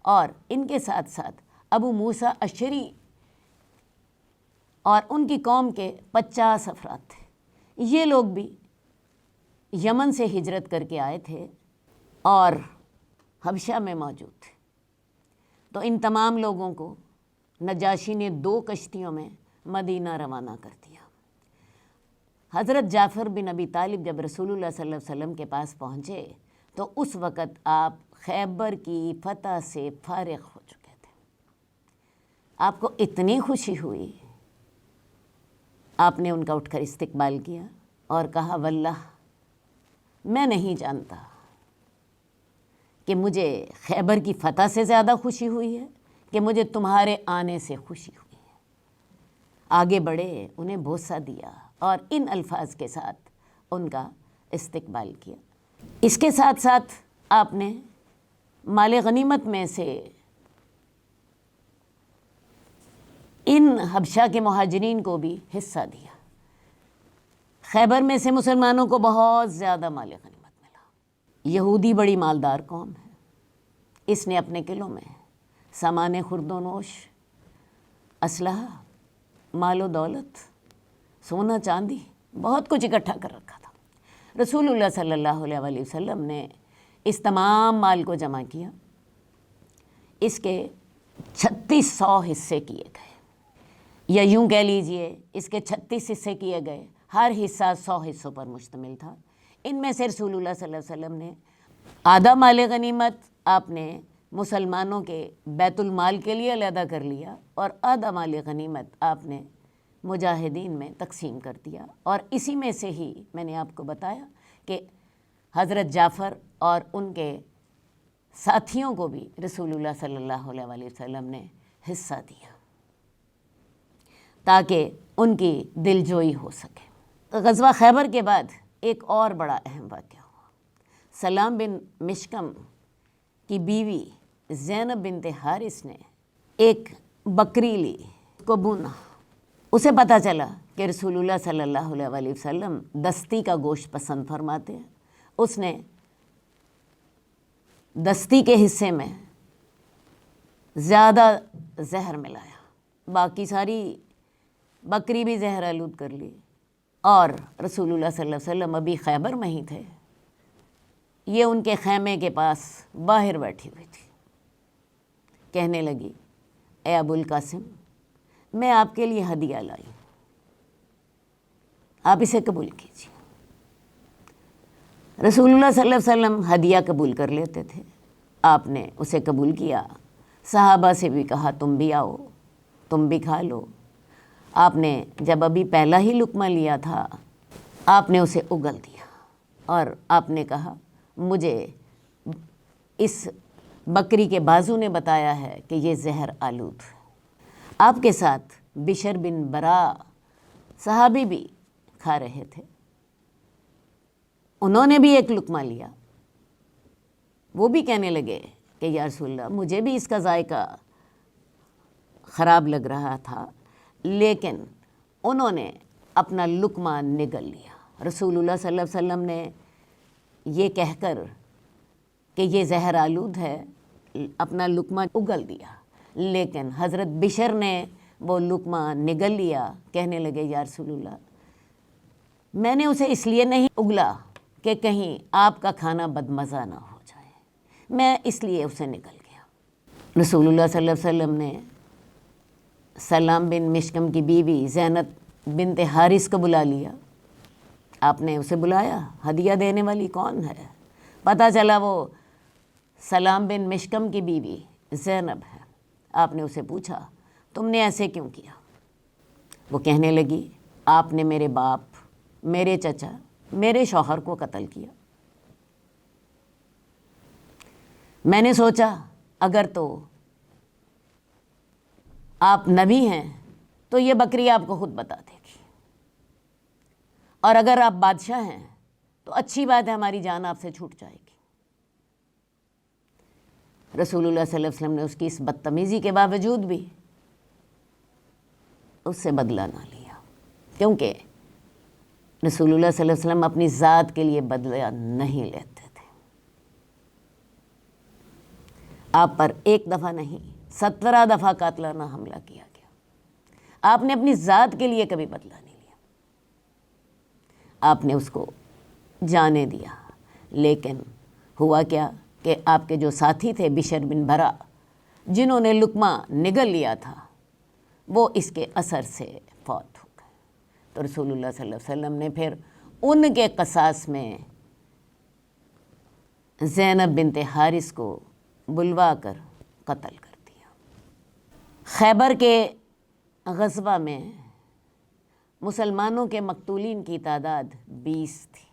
اور ان کے ساتھ ساتھ ابو موسیٰ اشعری اور ان کی قوم کے 50 افراد تھے۔ یہ لوگ بھی یمن سے ہجرت کر کے آئے تھے اور حبشہ میں موجود تھے۔ تو ان تمام لوگوں کو نجاشی نے 2 کشتیوں میں مدینہ روانہ کر دیا۔ حضرت جعفر بن ابی طالب جب رسول اللہ صلی اللہ علیہ وسلم کے پاس پہنچے تو اس وقت آپ خیبر کی فتح سے فارغ ہو چکے تھے۔ آپ کو اتنی خوشی ہوئی، آپ نے ان کا اٹھ کر استقبال کیا اور کہا واللہ میں نہیں جانتا کہ مجھے خیبر کی فتح سے زیادہ خوشی ہوئی ہے کہ مجھے تمہارے آنے سے خوشی ہوئی ہے۔ آگے بڑھے، انہیں بوسہ دیا اور ان الفاظ کے ساتھ ان کا استقبال کیا۔ اس کے ساتھ ساتھ آپ نے مال غنیمت میں سے ان حبشہ کے مہاجرین کو بھی حصہ دیا۔ خیبر میں سے مسلمانوں کو بہت زیادہ مال غنیمت ملا۔ یہودی بڑی مالدار قوم ہے، اس نے اپنے قلعوں میں سامان خورد و نوش، اسلحہ، مال و دولت، سونا چاندی بہت کچھ اکٹھا کر رکھا تھا۔ رسول اللہ صلی اللہ علیہ وآلہ وسلم نے اس تمام مال کو جمع کیا، اس کے 3600 حصے کیے گئے، یا یوں کہہ لیجئے اس کے 36 حصے کیے گئے، ہر حصہ 100 حصوں پر مشتمل تھا۔ ان میں سے رسول اللہ صلی اللہ علیہ وسلم نے آدھا مال غنیمت آپ نے مسلمانوں کے بیت المال کے لیے علیحدہ کر لیا، اور آدھا مال غنیمت آپ نے مجاہدین میں تقسیم کر دیا۔ اور اسی میں سے ہی میں نے آپ کو بتایا کہ حضرت جعفر اور ان کے ساتھیوں کو بھی رسول اللہ صلی اللہ علیہ وآلہ وسلم نے حصہ دیا تاکہ ان کی دل جوئی ہو سکے۔ غزوہ خیبر کے بعد ایک اور بڑا اہم واقعہ ہوا۔ سلام بن مشکم کی بیوی زینب بنت حارث نے ایک بکری لی کو بونا۔ اسے پتہ چلا کہ رسول اللہ صلی اللہ علیہ وآلہ وسلم دستی کا گوشت پسند فرماتے ہیں۔ اس نے دستی کے حصے میں زیادہ زہر ملایا، باقی ساری بکری بھی زہر آلود کر لی، اور رسول اللہ صلی اللہ علیہ وسلم ابھی خیبر میں ہی تھے، یہ ان کے خیمے کے پاس باہر بیٹھی ہوئی تھی۔ کہنے لگی، اے ابو القاسم، میں آپ کے لیے ہدیہ لائی، آپ اسے قبول کیجیے۔ رسول اللہ صلی اللہ علیہ وسلم ہدیہ قبول کر لیتے تھے، آپ نے اسے قبول کیا، صحابہ سے بھی کہا تم بھی آؤ، تم بھی کھا لو۔ آپ نے جب ابھی پہلا ہی لقمہ لیا تھا، آپ نے اسے اگل دیا اور آپ نے کہا، مجھے اس بکری کے بازو نے بتایا ہے کہ یہ زہر آلود ہے۔ آپ کے ساتھ بشر بن برا صحابی بھی کھا رہے تھے، انہوں نے بھی ایک لقمہ لیا، وہ بھی کہنے لگے کہ یا رسول اللہ مجھے بھی اس کا ذائقہ خراب لگ رہا تھا، لیکن انہوں نے اپنا لقمہ نگل لیا۔ رسول اللہ صلی اللہ علیہ وسلم نے یہ کہہ کر کہ یہ زہر آلود ہے اپنا لقمہ اگل دیا، لیکن حضرت بشر نے وہ لقمہ نگل لیا۔ کہنے لگے یا رسول اللہ میں نے اسے اس لیے نہیں اگلا کہ کہیں آپ کا کھانا بدمزہ نہ ہو جائے، میں اس لیے اسے نگل گیا۔ رسول اللہ صلی اللہ علیہ وسلم نے سلام بن مشکم کی بیوی زینب بنت حارث کو بلا لیا۔ آپ نے اسے بلایا، ہدیہ دینے والی کون ہے؟ پتہ چلا وہ سلام بن مشکم کی بیوی زینب ہے۔ آپ نے اسے پوچھا تم نے ایسے کیوں کیا؟ وہ کہنے لگی، آپ نے میرے باپ، میرے چچا، میرے شوہر کو قتل کیا، میں نے سوچا اگر تو آپ نبی ہیں تو یہ بکری آپ کو خود بتا دے گی، اور اگر آپ بادشاہ ہیں تو اچھی بات ہے، ہماری جان آپ سے چھوٹ جائے گی۔ رسول اللہ صلی اللہ علیہ وسلم نے اس کی اس بدتمیزی کے باوجود بھی اس سے بدلہ نہ لیا، کیونکہ رسول اللہ صلی اللہ علیہ وسلم اپنی ذات کے لیے بدلہ نہیں لیتے تھے۔ آپ پر ایک دفعہ نہیں 17 دفعہ قاتلانہ حملہ کیا گیا، آپ نے اپنی ذات کے لیے کبھی بدلہ نہیں لیا، آپ نے اس کو جانے دیا۔ لیکن ہوا کیا کہ آپ کے جو ساتھی تھے بشر بن برا، جنہوں نے لقمہ نگل لیا تھا، وہ اس کے اثر سے فوت ہو گئے۔ تو رسول اللہ صلی اللہ علیہ وسلم نے پھر ان کے قصاص میں زینب بنت حارث کو بلوا کر قتل کر دیا۔ خیبر کے غزوہ میں مسلمانوں کے مقتولین کی تعداد 20 تھی،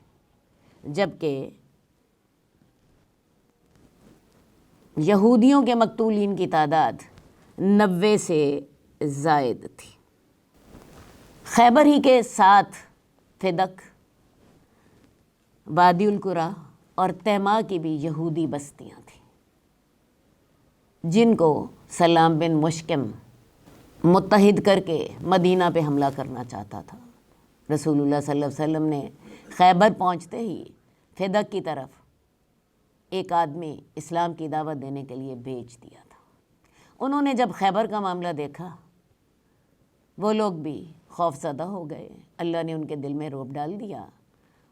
جبکہ یہودیوں کے مقتولین کی تعداد 90 سے زائد تھی۔ خیبر ہی کے 7 فدق، وادی القرا اور تیما کی بھی یہودی بستیاں تھیں، جن کو سلام بن مشکم متحد کر کے مدینہ پہ حملہ کرنا چاہتا تھا۔ رسول اللہ صلی اللہ علیہ وسلم نے خیبر پہنچتے ہی فدق کی طرف ایک آدمی اسلام کی دعوت دینے کے لیے بھیج دیا تھا۔ انہوں نے جب خیبر کا معاملہ دیکھا، وہ لوگ بھی خوف زدہ ہو گئے، اللہ نے ان کے دل میں رعب ڈال دیا،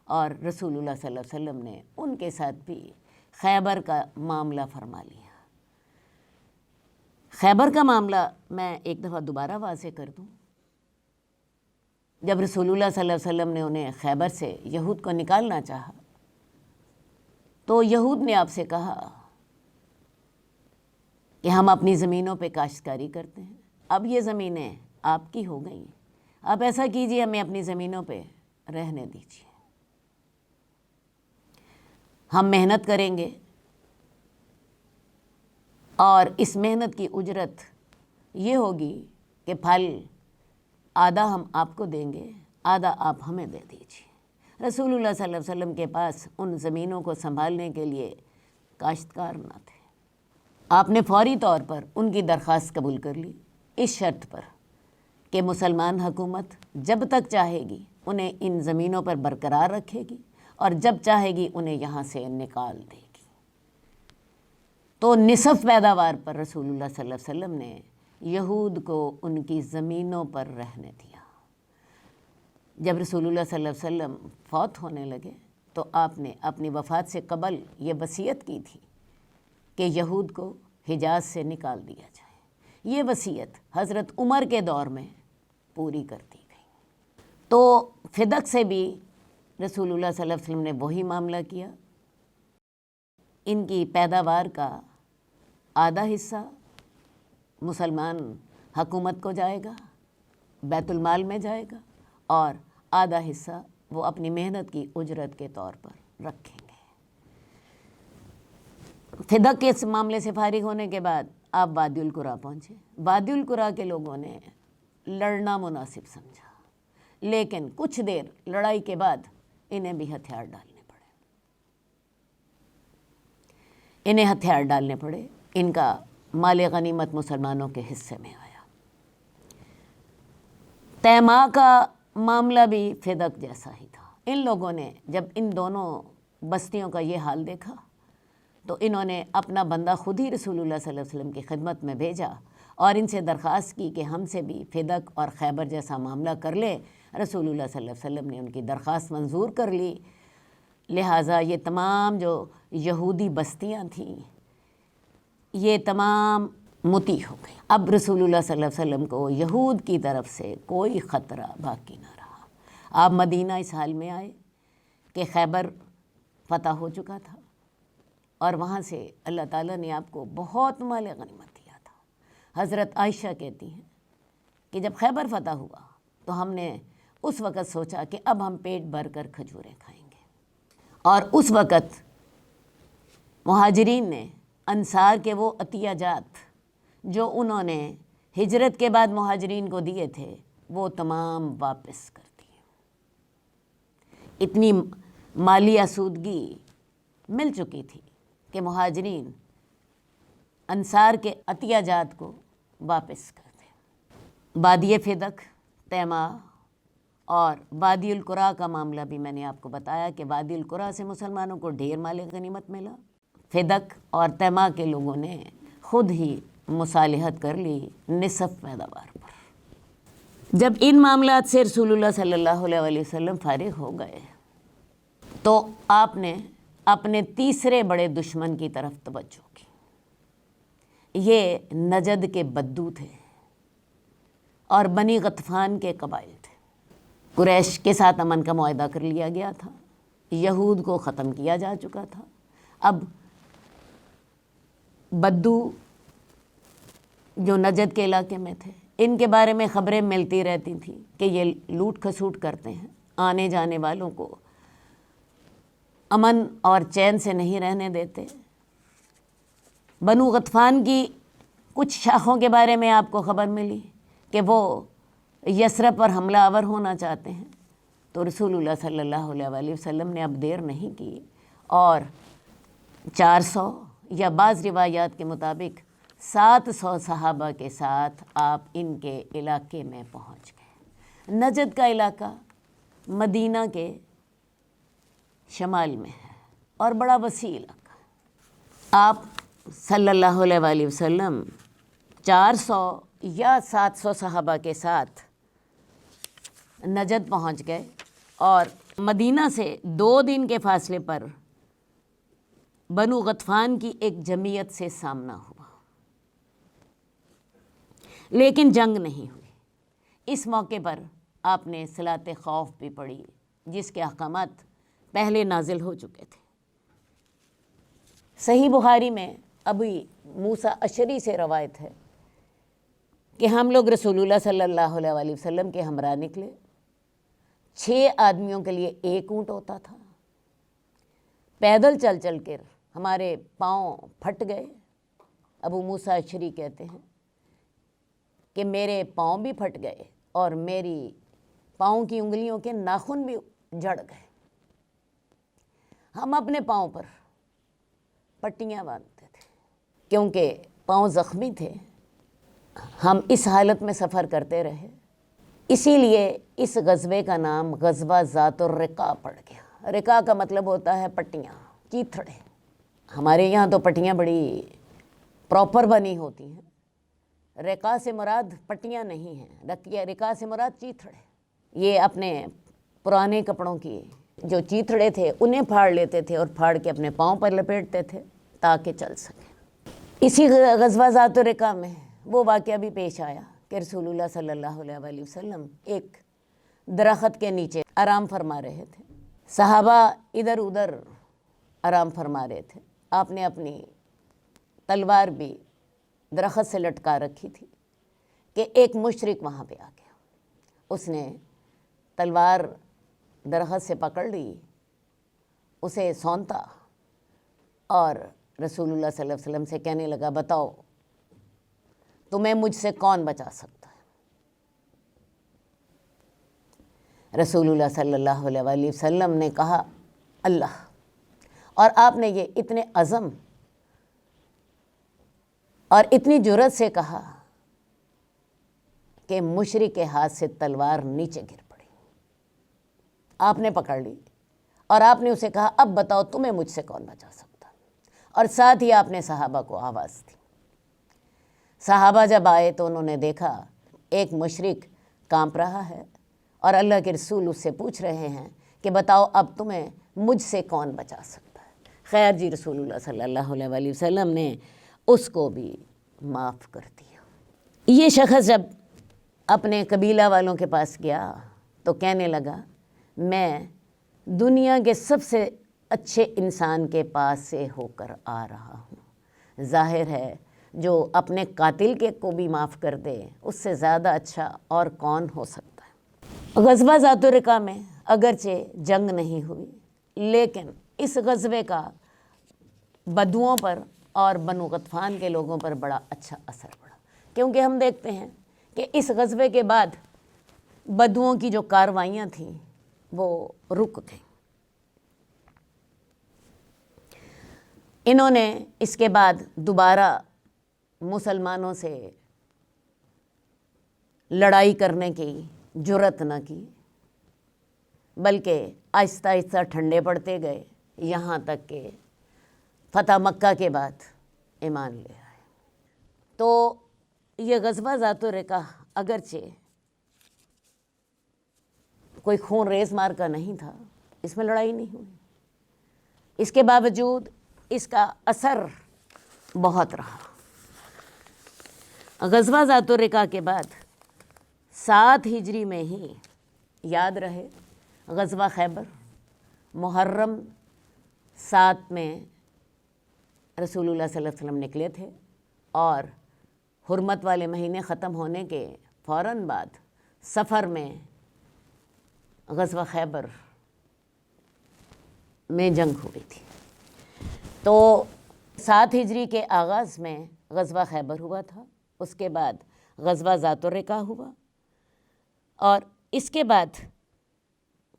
اور رسول اللہ صلی اللہ علیہ وسلم نے ان کے ساتھ بھی خیبر کا معاملہ فرما لیا۔ خیبر کا معاملہ میں ایک دفعہ دوبارہ واضح کر دوں۔ جب رسول اللہ صلی اللہ علیہ وسلم نے انہیں خیبر سے یہود کو نکالنا چاہا، تو یہود نے آپ سے کہا کہ ہم اپنی زمینوں پہ کاشتکاری کرتے ہیں، اب یہ زمینیں آپ کی ہو گئیں، آپ ایسا کیجئے ہمیں اپنی زمینوں پہ رہنے دیجئے، ہم محنت کریں گے اور اس محنت کی اجرت یہ ہوگی کہ پھل آدھا ہم آپ کو دیں گے، آدھا آپ ہمیں دے دیجئے۔ رسول اللہ صلی اللہ علیہ وسلم کے پاس ان زمینوں کو سنبھالنے کے لیے کاشتکار نہ تھے۔ آپ نے فوری طور پر ان کی درخواست قبول کر لی، اس شرط پر کہ مسلمان حکومت جب تک چاہے گی انہیں ان زمینوں پر برقرار رکھے گی، اور جب چاہے گی انہیں یہاں سے نکال دے گی۔ تو نصف پیداوار پر رسول اللہ صلی اللہ علیہ وسلم نے یہود کو ان کی زمینوں پر رہنے دیا۔ جب رسول اللہ صلی اللہ علیہ وسلم فوت ہونے لگے تو آپ نے اپنی وفات سے قبل یہ وصیت کی تھی کہ یہود کو حجاز سے نکال دیا جائے۔ یہ وصیت حضرت عمر کے دور میں پوری کر دی گئی۔ تو فدق سے بھی رسول اللہ صلی اللہ علیہ وسلم نے وہی معاملہ کیا۔ ان کی پیداوار کا آدھا حصہ مسلمان حکومت کو جائے گا، بیت المال میں جائے گا، اور آدھا حصہ وہ اپنی محنت کی اجرت کے طور پر رکھیں گے۔ فدق کے اس معاملے سے فارغ ہونے کے بعد آپ وادی القریٰ پہنچے۔ وادی القریٰ کے لوگوں نے لڑنا مناسب سمجھا، لیکن کچھ دیر لڑائی کے بعد انہیں بھی ہتھیار ڈالنے پڑے۔ ان کا مال غنیمت مسلمانوں کے حصے میں آیا۔ تیماء کا معاملہ بھی فدق جیسا ہی تھا۔ ان لوگوں نے جب ان دونوں بستیوں کا یہ حال دیکھا تو انہوں نے اپنا بندہ خود ہی رسول اللہ صلی اللہ علیہ وسلم کی خدمت میں بھیجا اور ان سے درخواست کی کہ ہم سے بھی فدق اور خیبر جیسا معاملہ کر لے۔ رسول اللہ صلی اللہ علیہ وسلم نے ان کی درخواست منظور کر لی۔ لہٰذا یہ تمام جو یہودی بستیاں تھیں یہ تمام مطیع ہو گئی۔ اب رسول اللہ صلی اللہ علیہ وسلم کو یہود کی طرف سے کوئی خطرہ باقی نہ رہا۔ آپ مدینہ اس حال میں آئے کہ خیبر فتح ہو چکا تھا اور وہاں سے اللہ تعالیٰ نے آپ کو بہت مال غنیمت دیا تھا۔ حضرت عائشہ کہتی ہیں کہ جب خیبر فتح ہوا تو ہم نے اس وقت سوچا کہ اب ہم پیٹ بھر کر کھجوریں کھائیں گے، اور اس وقت مہاجرین نے انصار کے وہ عطیہ جات جو انہوں نے ہجرت کے بعد مہاجرین کو دیے تھے وہ تمام واپس کر دیے۔ اتنی مالی آسودگی مل چکی تھی کہ مہاجرین انصار کے عطیہ جات کو واپس کر دیں۔ وادی فدق، تیماء اور وادی القریٰ کا معاملہ بھی میں نے آپ کو بتایا کہ وادی القریٰ سے مسلمانوں کو ڈھیر مال غنیمت ملا۔ فدق اور تیماء کے لوگوں نے خود ہی مصالحت کر لی نصف پیداوار پر۔ جب ان معاملات سے رسول اللہ صلی اللہ علیہ وسلم فارغ ہو گئے تو آپ نے اپنے تیسرے بڑے دشمن کی طرف توجہ کی۔ یہ نجد کے بدو تھے اور بنی غطفان کے قبائل تھے۔ قریش کے ساتھ امن کا معاہدہ کر لیا گیا تھا، یہود کو ختم کیا جا چکا تھا۔ اب بدو جو نجد کے علاقے میں تھے ان کے بارے میں خبریں ملتی رہتی تھیں کہ یہ لوٹ کھسوٹ کرتے ہیں، آنے جانے والوں کو امن اور چین سے نہیں رہنے دیتے۔ بنو غطفان کی کچھ شاخوں کے بارے میں آپ کو خبر ملی کہ وہ یثرب پر حملہ آور ہونا چاہتے ہیں، تو رسول اللہ صلی اللہ علیہ وسلم نے اب دیر نہیں کی اور 400 یا بعض روایات کے مطابق 700 صحابہ کے ساتھ آپ ان کے علاقے میں پہنچ گئے۔ نجد کا علاقہ مدینہ کے شمال میں ہے اور بڑا وسیع علاقہ ہے۔ آپ صلی اللہ علیہ وسلم 400 یا 700 صحابہ کے ساتھ نجد پہنچ گئے اور مدینہ سے 2 دن کے فاصلے پر بنو غطفان کی ایک جمعیت سے سامنا ہوا، لیکن جنگ نہیں ہوئی۔ اس موقع پر آپ نے صلاۃ خوف بھی پڑھی جس کے احکامات پہلے نازل ہو چکے تھے۔ صحیح بخاری میں ابی موسیٰ اشعری سے روایت ہے کہ ہم لوگ رسول اللہ صلی اللہ علیہ وسلم کے ہمراہ نکلے۔ 6 آدمیوں کے لیے 1 اونٹ ہوتا تھا۔ پیدل چل چل کر ہمارے پاؤں پھٹ گئے۔ ابو موسیٰ اشعری کہتے ہیں کہ میرے پاؤں بھی پھٹ گئے اور میری پاؤں کی انگلیوں کے ناخن بھی جھڑ گئے۔ ہم اپنے پاؤں پر پٹیاں باندھتے تھے کیونکہ پاؤں زخمی تھے۔ ہم اس حالت میں سفر کرتے رہے، اسی لیے اس غزوے کا نام غزوہ ذات الرقاع پڑ گیا۔ رقاع کا مطلب ہوتا ہے پٹیاں، چیتھڑے۔ ہمارے یہاں تو پٹیاں بڑی پراپر بنی ہوتی ہیں۔ رقاع سے مراد پٹیاں نہیں ہیں، رقاع سے مراد چیتھڑے۔ یہ اپنے پرانے کپڑوں کی جو چیتھڑے تھے انہیں پھاڑ لیتے تھے اور پھاڑ کے اپنے پاؤں پر لپیٹتے تھے تاکہ چل سکیں۔ اسی غزوہ ذات الرقاع میں وہ واقعہ بھی پیش آیا کہ رسول اللہ صلی اللہ علیہ وآلہ وسلم ایک درخت کے نیچے آرام فرما رہے تھے، صحابہ ادھر ادھر آرام فرما رہے تھے، آپ نے اپنی تلوار بھی درخت سے لٹکا رکھی تھی کہ ایک مشرک وہاں پہ آ گیا، اس نے تلوار درخت سے پکڑ لی، اسے سونتا اور رسول اللہ صلی اللہ علیہ وسلم سے کہنے لگا بتاؤ تمہیں مجھ سے کون بچا سکتا ہے؟ رسول اللہ صلی اللہ علیہ وآلہ وسلم نے کہا اللہ، اور آپ نے یہ اتنے عزم اور اتنی جرأت سے کہا کہ مشرک کے ہاتھ سے تلوار نیچے گر پڑی، آپ نے پکڑ لی اور آپ نے اسے کہا اب بتاؤ تمہیں مجھ سے کون بچا سکتا، اور ساتھ ہی آپ نے صحابہ کو آواز دی۔ صحابہ جب آئے تو انہوں نے دیکھا ایک مشرک کانپ رہا ہے اور اللہ کے رسول اس سے پوچھ رہے ہیں کہ بتاؤ اب تمہیں مجھ سے کون بچا سکتا ہے؟ خیر جی، رسول اللہ صلی اللہ علیہ وآلہ وسلم نے اس کو بھی معاف کر دیا۔ یہ شخص جب اپنے قبیلہ والوں کے پاس گیا تو کہنے لگا میں دنیا کے سب سے اچھے انسان کے پاس سے ہو کر آ رہا ہوں، ظاہر ہے جو اپنے قاتل کے کو بھی معاف کر دے اس سے زیادہ اچھا اور کون ہو سکتا ہے۔ غزوہ ذات الرقاع میں اگرچہ جنگ نہیں ہوئی، لیکن اس غزوے کا بدوؤں پر اور بنو غطفان کے لوگوں پر بڑا اچھا اثر پڑا، کیونکہ ہم دیکھتے ہیں کہ اس غزوے کے بعد بدوؤں کی جو کاروائیاں تھیں وہ رک گئیں۔ انہوں نے اس کے بعد دوبارہ مسلمانوں سے لڑائی کرنے کی جرأت نہ کی، بلکہ آہستہ آہستہ ٹھنڈے پڑتے گئے، یہاں تک کہ فتح مکہ کے بعد ایمان لے آئے۔ تو یہ غزوہ ذات الرقاع اگرچہ کوئی خون ریز مارکا نہیں تھا، اس میں لڑائی نہیں ہوئی، اس کے باوجود اس کا اثر بہت رہا۔ غزوہ ذات الرقاع کے بعد 7 ہجری میں ہی یاد رہے غزوہ خیبر، محرم 7 میں رسول اللہ صلی اللہ علیہ وسلم نکلے تھے اور حرمت والے مہینے ختم ہونے کے فوراً بعد سفر میں غزوہ خیبر میں جنگ ہوئی تھی۔ تو 7 ہجری کے آغاز میں غزوہ خیبر ہوا تھا، اس کے بعد غزوہ ذات الرقاع ہوا، اور اس کے بعد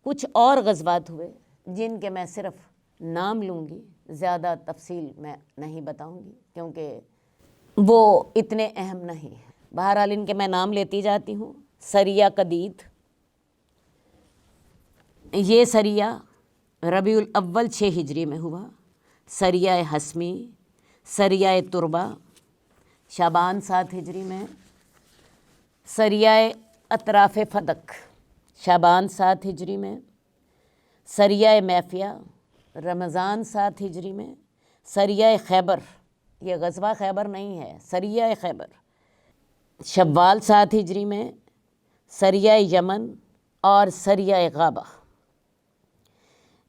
کچھ اور غزوات ہوئے جن کے میں صرف نام لوں گی، زیادہ تفصیل میں نہیں بتاؤں گی کیونکہ وہ اتنے اہم نہیں ہیں۔ بہرحال ان کے میں نام لیتی جاتی ہوں۔ سریہ قدید، یہ سریہ ربیع الاول 6 ہجری میں ہوا۔ سریہ حسمی، سریہ تربہ شعبان 7 ہجری میں، سریہ اطراف فدق شعبان 7 ہجری میں، سریہ میفیہ رمضان 7 ہجری میں، سریہ خیبر، یہ غزوہ خیبر نہیں ہے، سریہ خیبر شوال 7 ہجری میں، سریہ یمن اور سریہ غابہ۔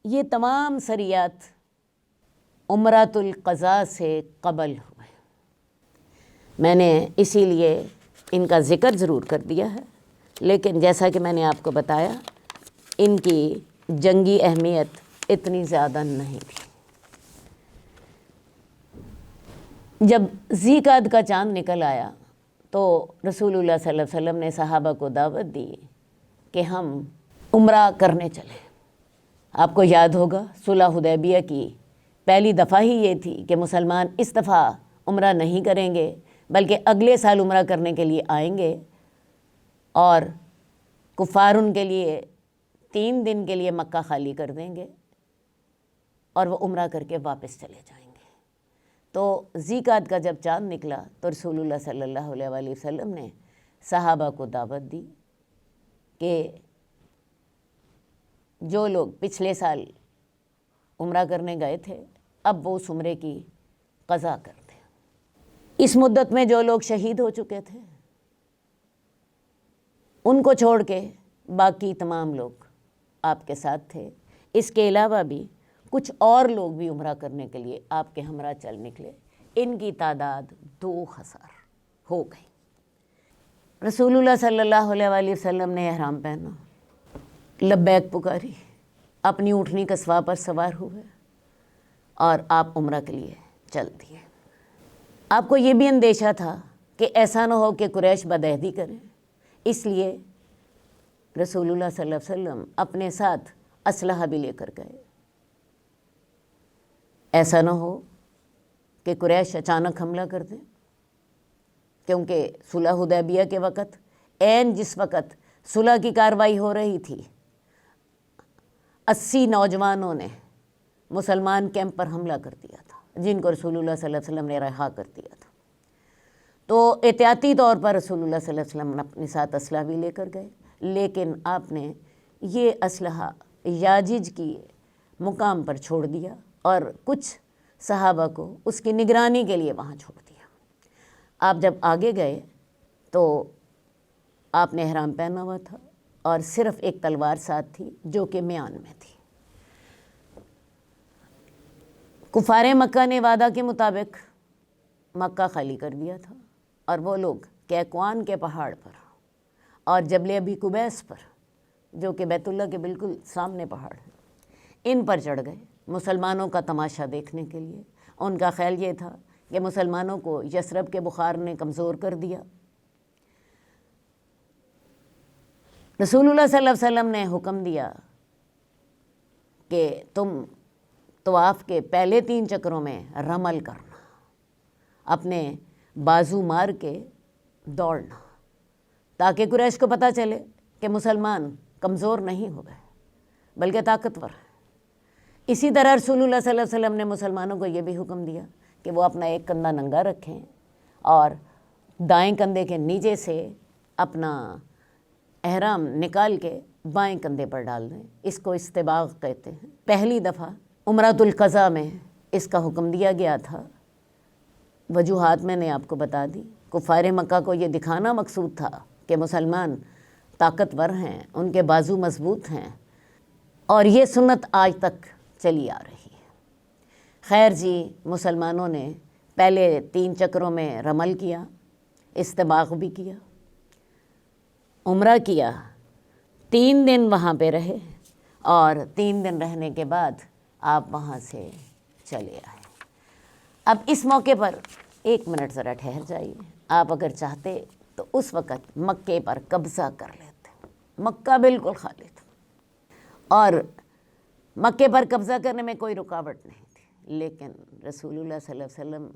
یہ تمام سریات عمرۃ القضاء سے قبل ہوئے، میں نے اسی لیے ان کا ذکر ضرور کر دیا ہے، لیکن جیسا کہ میں نے آپ کو بتایا ان کی جنگی اہمیت اتنی زیادہ نہیں تھی۔ جب ذی قعد کا چاند نکل آیا تو رسول اللہ صلی اللہ علیہ وسلم نے صحابہ کو دعوت دی کہ ہم عمرہ کرنے چلیں۔ آپ کو یاد ہوگا صلح حدیبیہ کی پہلی دفعہ ہی یہ تھی کہ مسلمان اس دفعہ عمرہ نہیں کریں گے بلکہ اگلے سال عمرہ کرنے کے لیے آئیں گے، اور کفار ان کے لیے 3 دن کے لیے مکہ خالی کر دیں گے اور وہ عمرہ کر کے واپس چلے جائیں گے۔ تو ذی قعد کا جب چاند نکلا تو رسول اللہ صلی اللہ علیہ وآلہ وسلم نے صحابہ کو دعوت دی کہ جو لوگ پچھلے سال عمرہ کرنے گئے تھے اب وہ اس عمرے کی قضا کرتے ہیں۔ اس مدت میں جو لوگ شہید ہو چکے تھے ان کو چھوڑ کے باقی تمام لوگ آپ کے ساتھ تھے۔ اس کے علاوہ بھی کچھ اور لوگ بھی عمرہ کرنے کے لیے آپ کے ہمراہ چل نکلے، ان کی تعداد 2000 ہو گئی۔ رسول اللہ صلی اللہ علیہ وآلہ وسلم نے احرام پہنا، لبیک پکاری، اپنی اونٹنی قصواء پر سوار ہوئے اور آپ عمرہ کے لیے چل دیے۔ آپ کو یہ بھی اندیشہ تھا کہ ایسا نہ ہو کہ قریش بدعہدی کریں، اس لیے رسول اللہ صلی اللہ علیہ وسلم اپنے ساتھ اسلحہ بھی لے کر گئے۔ ایسا نہ ہو کہ قریش اچانک حملہ کر دیں، کیونکہ صلح حدیبیہ کے وقت عین جس وقت صلح کی کارروائی ہو رہی تھی 80 نوجوانوں نے مسلمان کیمپ پر حملہ کر دیا تھا، جن کو رسول اللہ صلی اللہ علیہ وسلم نے رہا کر دیا تھا۔ تو احتیاطی طور پر رسول اللہ صلی اللہ علیہ وسلم اپنے ساتھ اسلحہ بھی لے کر گئے، لیکن آپ نے یہ اسلحہ یاجج کی مقام پر چھوڑ دیا اور کچھ صحابہ کو اس کی نگرانی کے لیے وہاں چھوڑ دیا۔ آپ جب آگے گئے تو آپ نے احرام پہنا ہوا تھا اور صرف ایک تلوار ساتھ تھی جو کہ میان میں تھی۔ کفار مکہ نے وعدہ کے مطابق مکہ خالی کر دیا تھا اور وہ لوگ کیکوان کے پہاڑ پر اور جبل ابی قبیس پر، جو کہ بیت اللہ کے بالکل سامنے پہاڑ ہے، ان پر چڑھ گئے مسلمانوں کا تماشا دیکھنے کے لیے۔ ان کا خیال یہ تھا کہ مسلمانوں کو یثرب کے بخار نے کمزور کر دیا۔ رسول اللہ صلی اللہ علیہ وسلم نے حکم دیا کہ تم طواف کے پہلے 3 چکروں میں رمل کرنا، اپنے بازو مار کے دوڑنا، تاکہ قریش کو پتہ چلے کہ مسلمان کمزور نہیں ہو گئے بلکہ طاقتور ہیں۔ اسی طرح رسول اللہ صلی اللہ علیہ وسلم نے مسلمانوں کو یہ بھی حکم دیا کہ وہ اپنا ایک کندھا ننگا رکھیں اور دائیں کندھے کے نیچے سے اپنا احرام نکال کے بائیں کندھے پر ڈال دیں۔ اس کو استباغ کہتے ہیں۔ پہلی دفعہ عمرۃ القضاء میں اس کا حکم دیا گیا تھا۔ وجوہات میں نے آپ کو بتا دی۔ کفار مکہ کو یہ دکھانا مقصود تھا کہ مسلمان طاقتور ہیں، ان کے بازو مضبوط ہیں، اور یہ سنت آج تک چلی آ رہی ہے۔ خیر جی، مسلمانوں نے پہلے 3 چکروں میں رمل کیا، استباغ بھی کیا، عمرہ کیا، 3 دن وہاں پہ رہے اور 3 دن رہنے کے بعد آپ وہاں سے چلے آئے۔ اب اس موقع پر 1 منٹ ذرا ٹھہر جائیے۔ آپ اگر چاہتے تو اس وقت مکے پر قبضہ کر لیتے، مکہ بالکل خالی تھا اور مکے پر قبضہ کرنے میں کوئی رکاوٹ نہیں تھی، لیکن رسول اللہ صلی اللہ علیہ وسلم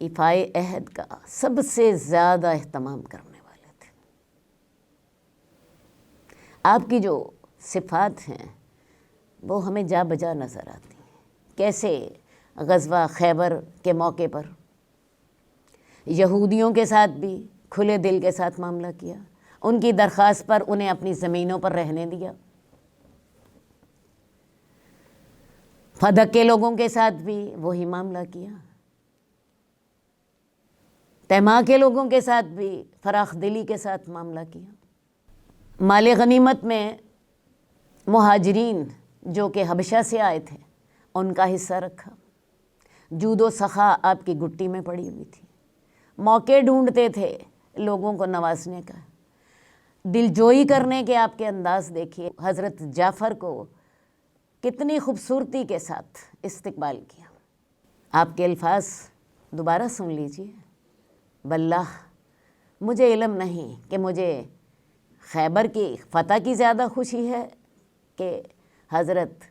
ایفائے عہد کا سب سے زیادہ اہتمام کرنے والے تھے۔ آپ کی جو صفات ہیں وہ ہمیں جا بجا نظر آتی ہیں۔ کیسے غزوہ خیبر کے موقع پر یہودیوں کے ساتھ بھی کھلے دل کے ساتھ معاملہ کیا، ان کی درخواست پر انہیں اپنی زمینوں پر رہنے دیا۔ فدق کے لوگوں کے ساتھ بھی وہی معاملہ کیا۔ تیماء کے لوگوں کے ساتھ بھی فراخ دلی کے ساتھ معاملہ کیا۔ مال غنیمت میں مہاجرین جو کہ حبشہ سے آئے تھے ان کا حصہ رکھا۔ جود و سخا آپ کی گٹی میں پڑی ہوئی تھی۔ موقع ڈھونڈتے تھے لوگوں کو نوازنے کا، دل جوئی کرنے کے آپ کے انداز دیکھیے۔ حضرت جعفر کو کتنی خوبصورتی کے ساتھ استقبال کیا۔ آپ کے الفاظ دوبارہ سن لیجئے۔ واللہ مجھے علم نہیں کہ مجھے خیبر کی فتح کی زیادہ خوشی ہے کہ حضرت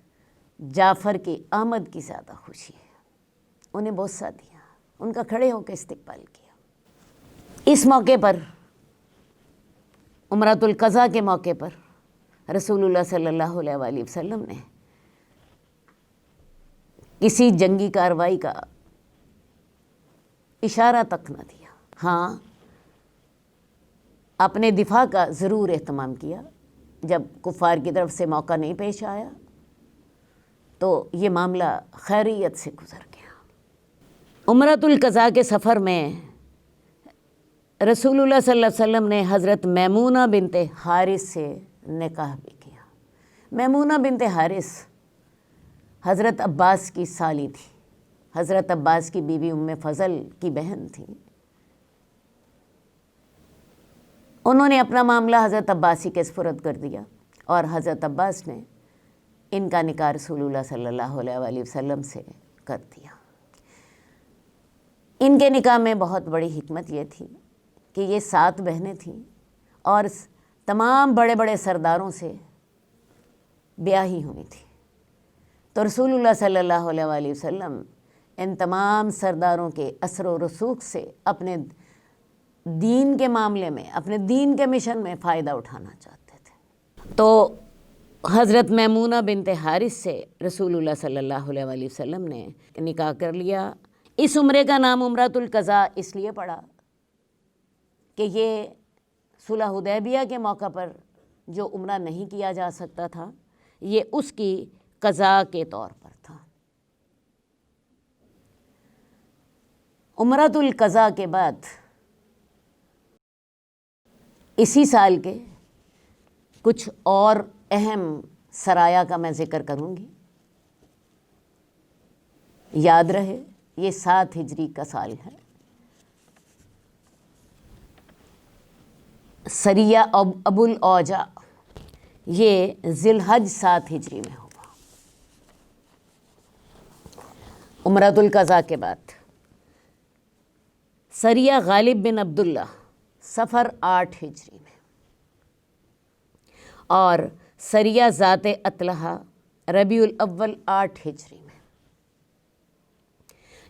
جعفر کی آمد کی زیادہ خوشی ہے۔ انہیں بوسہ دیا، ان کا کھڑے ہو کے استقبال کیا۔ اس موقع پر عمرۃ القضاء کے موقع پر رسول اللہ صلی اللہ علیہ وآلہ وسلم نے کسی جنگی کارروائی کا اشارہ تک نہ دیا۔ ہاں، اپنے دفاع کا ضرور اہتمام کیا جب کفار کی طرف سے موقع نہیں پیش آیا تو یہ معاملہ خیریت سے گزر گیا۔ عمرۃ القضاء کے سفر میں رسول اللہ صلی اللہ علیہ وسلم نے حضرت میمونہ بنت حارث سے نکاح بھی کیا۔ میمونہ بنت حارث حضرت عباس کی سالی تھی، حضرت عباس کی بیوی ام فضل کی بہن تھی۔ انہوں نے اپنا معاملہ حضرت عباسی کے سپرد کر دیا اور حضرت عباس نے ان کا نکاح رسول اللہ صلی اللہ علیہ وآلہ وسلم سے کر دیا۔ ان کے نکاح میں بہت بڑی حکمت یہ تھی کہ یہ 7 بہنیں تھیں اور تمام بڑے بڑے سرداروں سے بیاہی ہوئی تھی، تو رسول اللہ صلی اللہ علیہ وآلہ وسلم ان تمام سرداروں کے اثر و رسوخ سے اپنے دین کے معاملے میں، اپنے دین کے مشن میں فائدہ اٹھانا چاہتے تھے۔ تو حضرت میمونہ بنت حارث سے رسول اللہ صلی اللہ علیہ وآلہ وسلم نے نکاح کر لیا۔ اس عمرے کا نام عمرۃ القضاء اس لیے پڑا کہ یہ صلح حدیبیہ کے موقع پر جو عمرہ نہیں کیا جا سکتا تھا، یہ اس کی قضاء کے طور پر تھا۔ عمرۃ القضاء کے بعد اسی سال کے کچھ اور اہم سرایا کا میں ذکر کروں گی۔ یاد رہے یہ 7 ہجری کا سال ہے۔ سریہ ابو الاوجاع یہ ذی الحج 7 ہجری میں ہوا۔ عمرۃ القضاء کے بعد سریہ غالب بن عبداللہ صفر 8 ہجری میں، اور سریہ ذات اطلحہ ربیع الاول 8 ہجری میں۔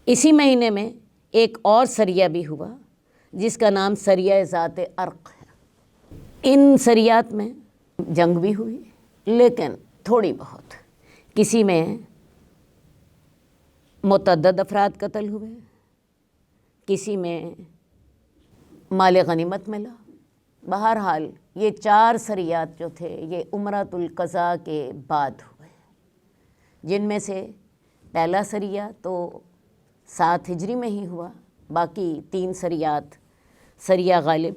اسی مہینے میں ایک اور سریہ بھی ہوا جس کا نام سریہ ذات ارق ہے۔ ان سریات میں جنگ بھی ہوئی لیکن تھوڑی بہت، کسی میں متعدد افراد قتل ہوئے، کسی میں مال غنیمت ملا۔ بہرحال یہ 4 سریات جو تھے یہ عمرۃ القضاء کے بعد ہوئے، جن میں سے پہلا سریہ تو 7 ہجری میں ہی ہوا، باقی 3 سریات سریہ غالب،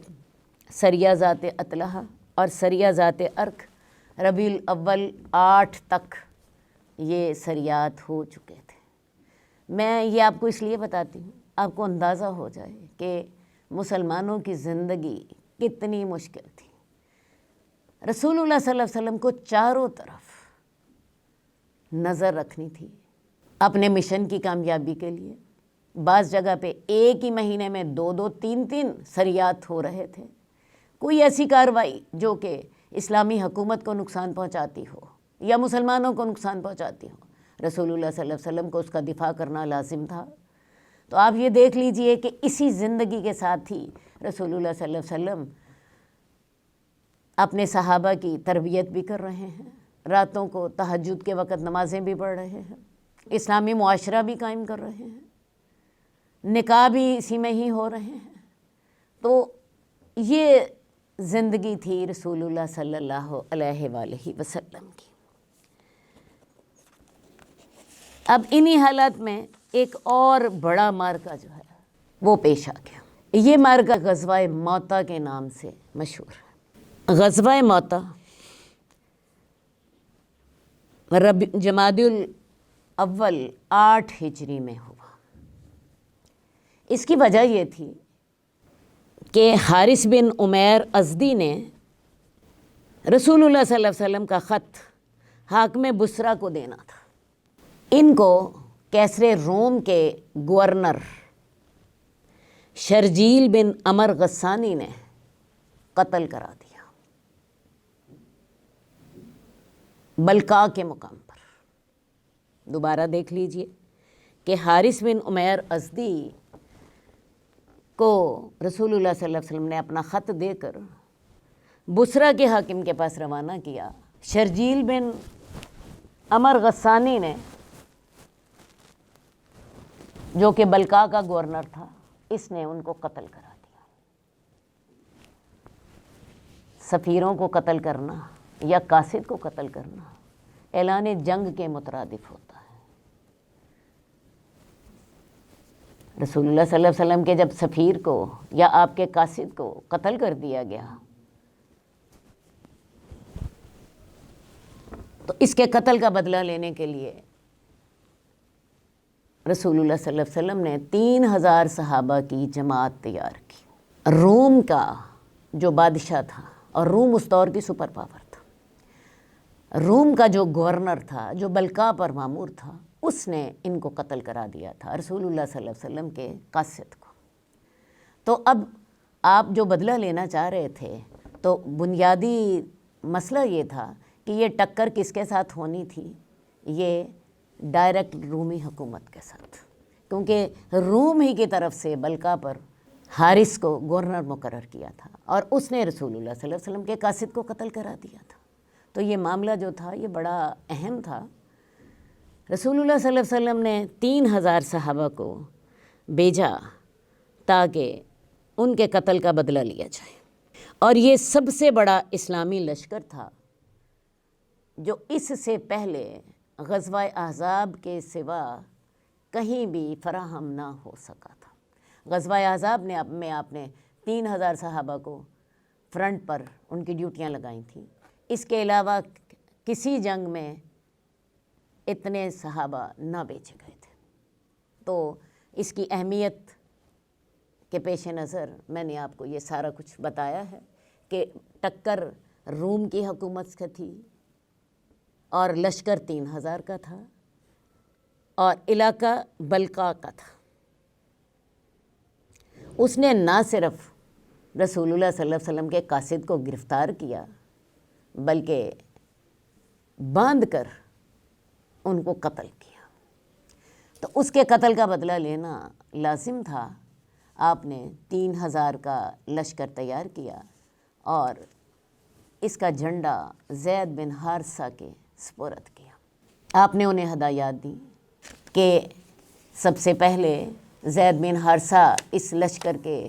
سریہ ذات اطلحہ اور سریہ ذات ارق ربیع الاول 8 تک یہ سریات ہو چکے تھے۔ میں یہ آپ کو اس لیے بتاتی ہوں آپ کو اندازہ ہو جائے کہ مسلمانوں کی زندگی کتنی مشکل تھی۔ رسول اللہ صلی اللہ علیہ وسلم کو چاروں طرف نظر رکھنی تھی اپنے مشن کی کامیابی کے لیے۔ بعض جگہ پہ ایک ہی مہینے میں 2 3 سریات ہو رہے تھے۔ کوئی ایسی کارروائی جو کہ اسلامی حکومت کو نقصان پہنچاتی ہو یا مسلمانوں کو نقصان پہنچاتی ہو، رسول اللہ صلی اللہ علیہ وسلم کو اس کا دفاع کرنا لازم تھا۔ تو آپ یہ دیکھ لیجئے کہ اسی زندگی کے ساتھ ہی رسول اللہ صلی اللہ علیہ وسلم اپنے صحابہ کی تربیت بھی کر رہے ہیں، راتوں کو تہجد کے وقت نمازیں بھی پڑھ رہے ہیں، اسلامی معاشرہ بھی قائم کر رہے ہیں، نکاح بھی اسی میں ہی ہو رہے ہیں۔ تو یہ زندگی تھی رسول اللہ صلی اللہ علیہ وآلہ وسلم کی۔ اب انہی حالات میں ایک اور بڑا معرکہ جو ہے وہ پیش آ گیا۔ یہ معرکہ غزوہ موطا کے نام سے مشہور ہے۔ غزوہ موطا جمادی الاول 8 ہجری میں ہوا۔ اس کی وجہ یہ تھی کہ حارث بن عمیر ازدی نے رسول اللہ صلی اللہ علیہ وسلم کا خط حاکم بصرہ کو دینا تھا۔ ان کو کیسر روم کے گورنر شرجیل بن عمر غسانی نے قتل کرا دیا بلقاء کے مقام پر۔ دوبارہ دیکھ لیجئے کہ حارث بن عمیر ازدی کو رسول اللہ صلی اللہ علیہ وسلم نے اپنا خط دے کر بصرہ کے حاکم کے پاس روانہ کیا۔ شرجیل بن عمر غسانی نے، جو کہ بلقاء کا گورنر تھا، اس نے ان کو قتل کرا دیا۔ سفیروں کو قتل کرنا یا قاصد کو قتل کرنا اعلان جنگ کے مترادف ہوتا ہے۔ رسول اللہ صلی اللہ علیہ وسلم کے جب سفیر کو یا آپ کے قاصد کو قتل کر دیا گیا تو اس کے قتل کا بدلہ لینے کے لیے رسول اللہ صلی اللہ علیہ وسلم نے 3000 صحابہ کی جماعت تیار کی۔ روم کا جو بادشاہ تھا، اور روم اس دور کی سپر پاور تھا، روم کا جو گورنر تھا، جو بلقاء پر مامور تھا، اس نے ان کو قتل کرا دیا تھا، رسول اللہ صلی اللہ علیہ وسلم کے قاصد کو۔ تو اب آپ جو بدلہ لینا چاہ رہے تھے تو بنیادی مسئلہ یہ تھا کہ یہ ٹکر کس کے ساتھ ہونی تھی؟ یہ ڈائریکٹ رومی حکومت کے ساتھ، کیونکہ روم ہی کی طرف سے بلقاء پر حارث کو گورنر مقرر کیا تھا، اور اس نے رسول اللہ صلی اللہ علیہ وسلم کے قاصد کو قتل کرا دیا تھا۔ تو یہ معاملہ جو تھا یہ بڑا اہم تھا۔ رسول اللہ صلی اللہ علیہ وسلم نے 3000 صحابہ کو بھیجا تاکہ ان کے قتل کا بدلہ لیا جائے، اور یہ سب سے بڑا اسلامی لشکر تھا جو اس سے پہلے غزوہ احزاب کے سوا کہیں بھی فراہم نہ ہو سکا تھا۔ غزوہ احزاب میں آپ نے 3000 صحابہ کو فرنٹ پر ان کی ڈیوٹیاں لگائی تھیں، اس کے علاوہ کسی جنگ میں اتنے صحابہ نہ بھیجے گئے تھے۔ تو اس کی اہمیت کے پیش نظر میں نے آپ کو یہ سارا کچھ بتایا ہے کہ ٹکر روم کی حکومت سے تھی، اور لشکر 3000 کا تھا، اور علاقہ بلقاء کا تھا۔ اس نے نہ صرف رسول اللہ صلی اللہ علیہ وسلم کے قاصد کو گرفتار کیا بلکہ باندھ کر ان کو قتل کیا۔ تو اس کے قتل کا بدلہ لینا لازم تھا۔ آپ نے 3000 کا لشکر تیار کیا اور اس کا جھنڈا زید بن حارثہ کے سپرد کیا۔ آپ نے انہیں ہدایات دی کہ سب سے پہلے زید بن حارثہ اس لشکر کے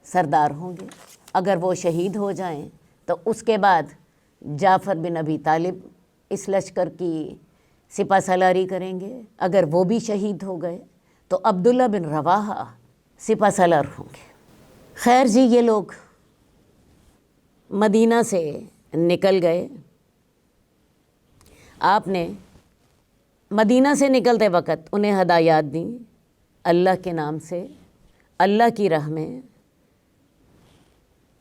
سردار ہوں گے، اگر وہ شہید ہو جائیں تو اس کے بعد جعفر بن ابی طالب اس لشکر کی سپہ سالاری کریں گے، اگر وہ بھی شہید ہو گئے تو عبداللہ بن رواحہ سپہ سالار ہوں گے۔ خیر جی، یہ لوگ مدینہ سے نکل گئے۔ آپ نے مدینہ سے نکلتے وقت انہیں ہدایات دیں، اللہ کے نام سے، اللہ کی راہ میں،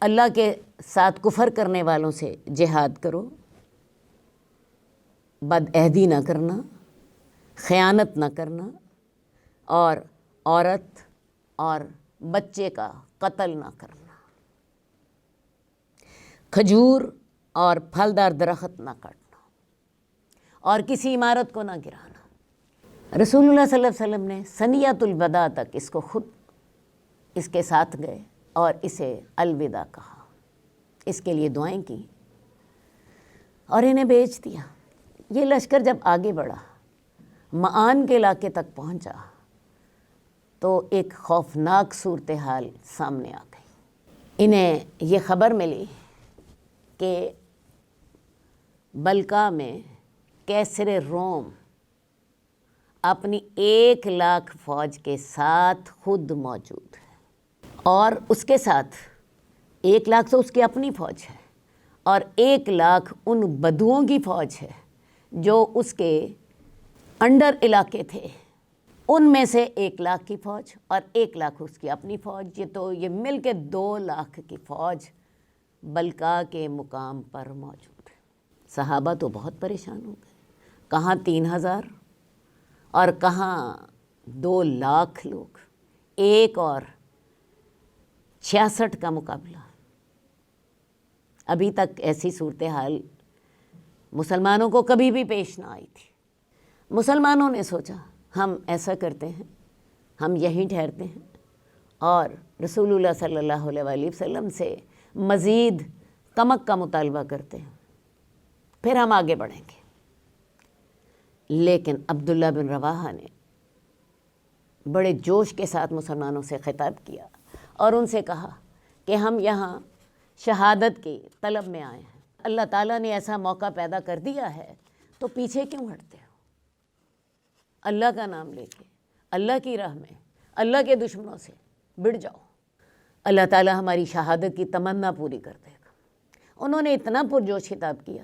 اللہ کے ساتھ کفر کرنے والوں سے جہاد کرو، بد عہدی نہ کرنا، خیانت نہ کرنا، اور عورت اور بچے کا قتل نہ کرنا، کھجور اور پھلدار درخت نہ کاٹنا، اور کسی عمارت کو نہ گرانا۔ رسول اللہ صلی اللہ علیہ وسلم نے ثنیۃ الوداع تک اس کو خود اس کے ساتھ گئے اور اسے الوداع کہا، اس کے لیے دعائیں کی اور انہیں بھیج دیا۔ یہ لشکر جب آگے بڑھا، معان کے علاقے تک پہنچا تو ایک خوفناک صورتحال سامنے آ گئی۔ انہیں یہ خبر ملی کہ بلقاء میں کیسر روم اپنی 1,00,000 فوج کے ساتھ خود موجود ہے، اور اس کے ساتھ 1,00,000 تو اس کی اپنی فوج ہے، اور 1,00,000 ان بدوؤں کی فوج ہے جو اس کے انڈر علاقے تھے، ان میں سے 1,00,000 کی فوج اور 1,00,000 اس کی اپنی فوج، یہ مل کے 2,00,000 کی فوج بلقاء کے مقام پر موجود ہے۔ صحابہ تو بہت پریشان ہو گئے، کہاں 3000 اور کہاں 2,00,000 لوگ، ایک اور 66 کا مقابلہ۔ ابھی تک ایسی صورتحال مسلمانوں کو کبھی بھی پیش نہ آئی تھی۔ مسلمانوں نے سوچا ہم ایسا کرتے ہیں، ہم یہیں ٹھہرتے ہیں اور رسول اللہ صلی اللہ علیہ وآلہ وسلم سے مزید کمک کا مطالبہ کرتے ہیں، پھر ہم آگے بڑھیں گے۔ لیکن عبداللہ بن رواحہ نے بڑے جوش کے ساتھ مسلمانوں سے خطاب کیا اور ان سے کہا کہ ہم یہاں شہادت کی طلب میں آئے ہیں، اللہ تعالیٰ نے ایسا موقع پیدا کر دیا ہے تو پیچھے کیوں ہٹتے ہو؟ اللہ کا نام لے کے اللہ کی راہ میں اللہ کے دشمنوں سے بڑھ جاؤ، اللہ تعالیٰ ہماری شہادت کی تمنا پوری کر دے گا۔ انہوں نے اتنا پرجوش خطاب کیا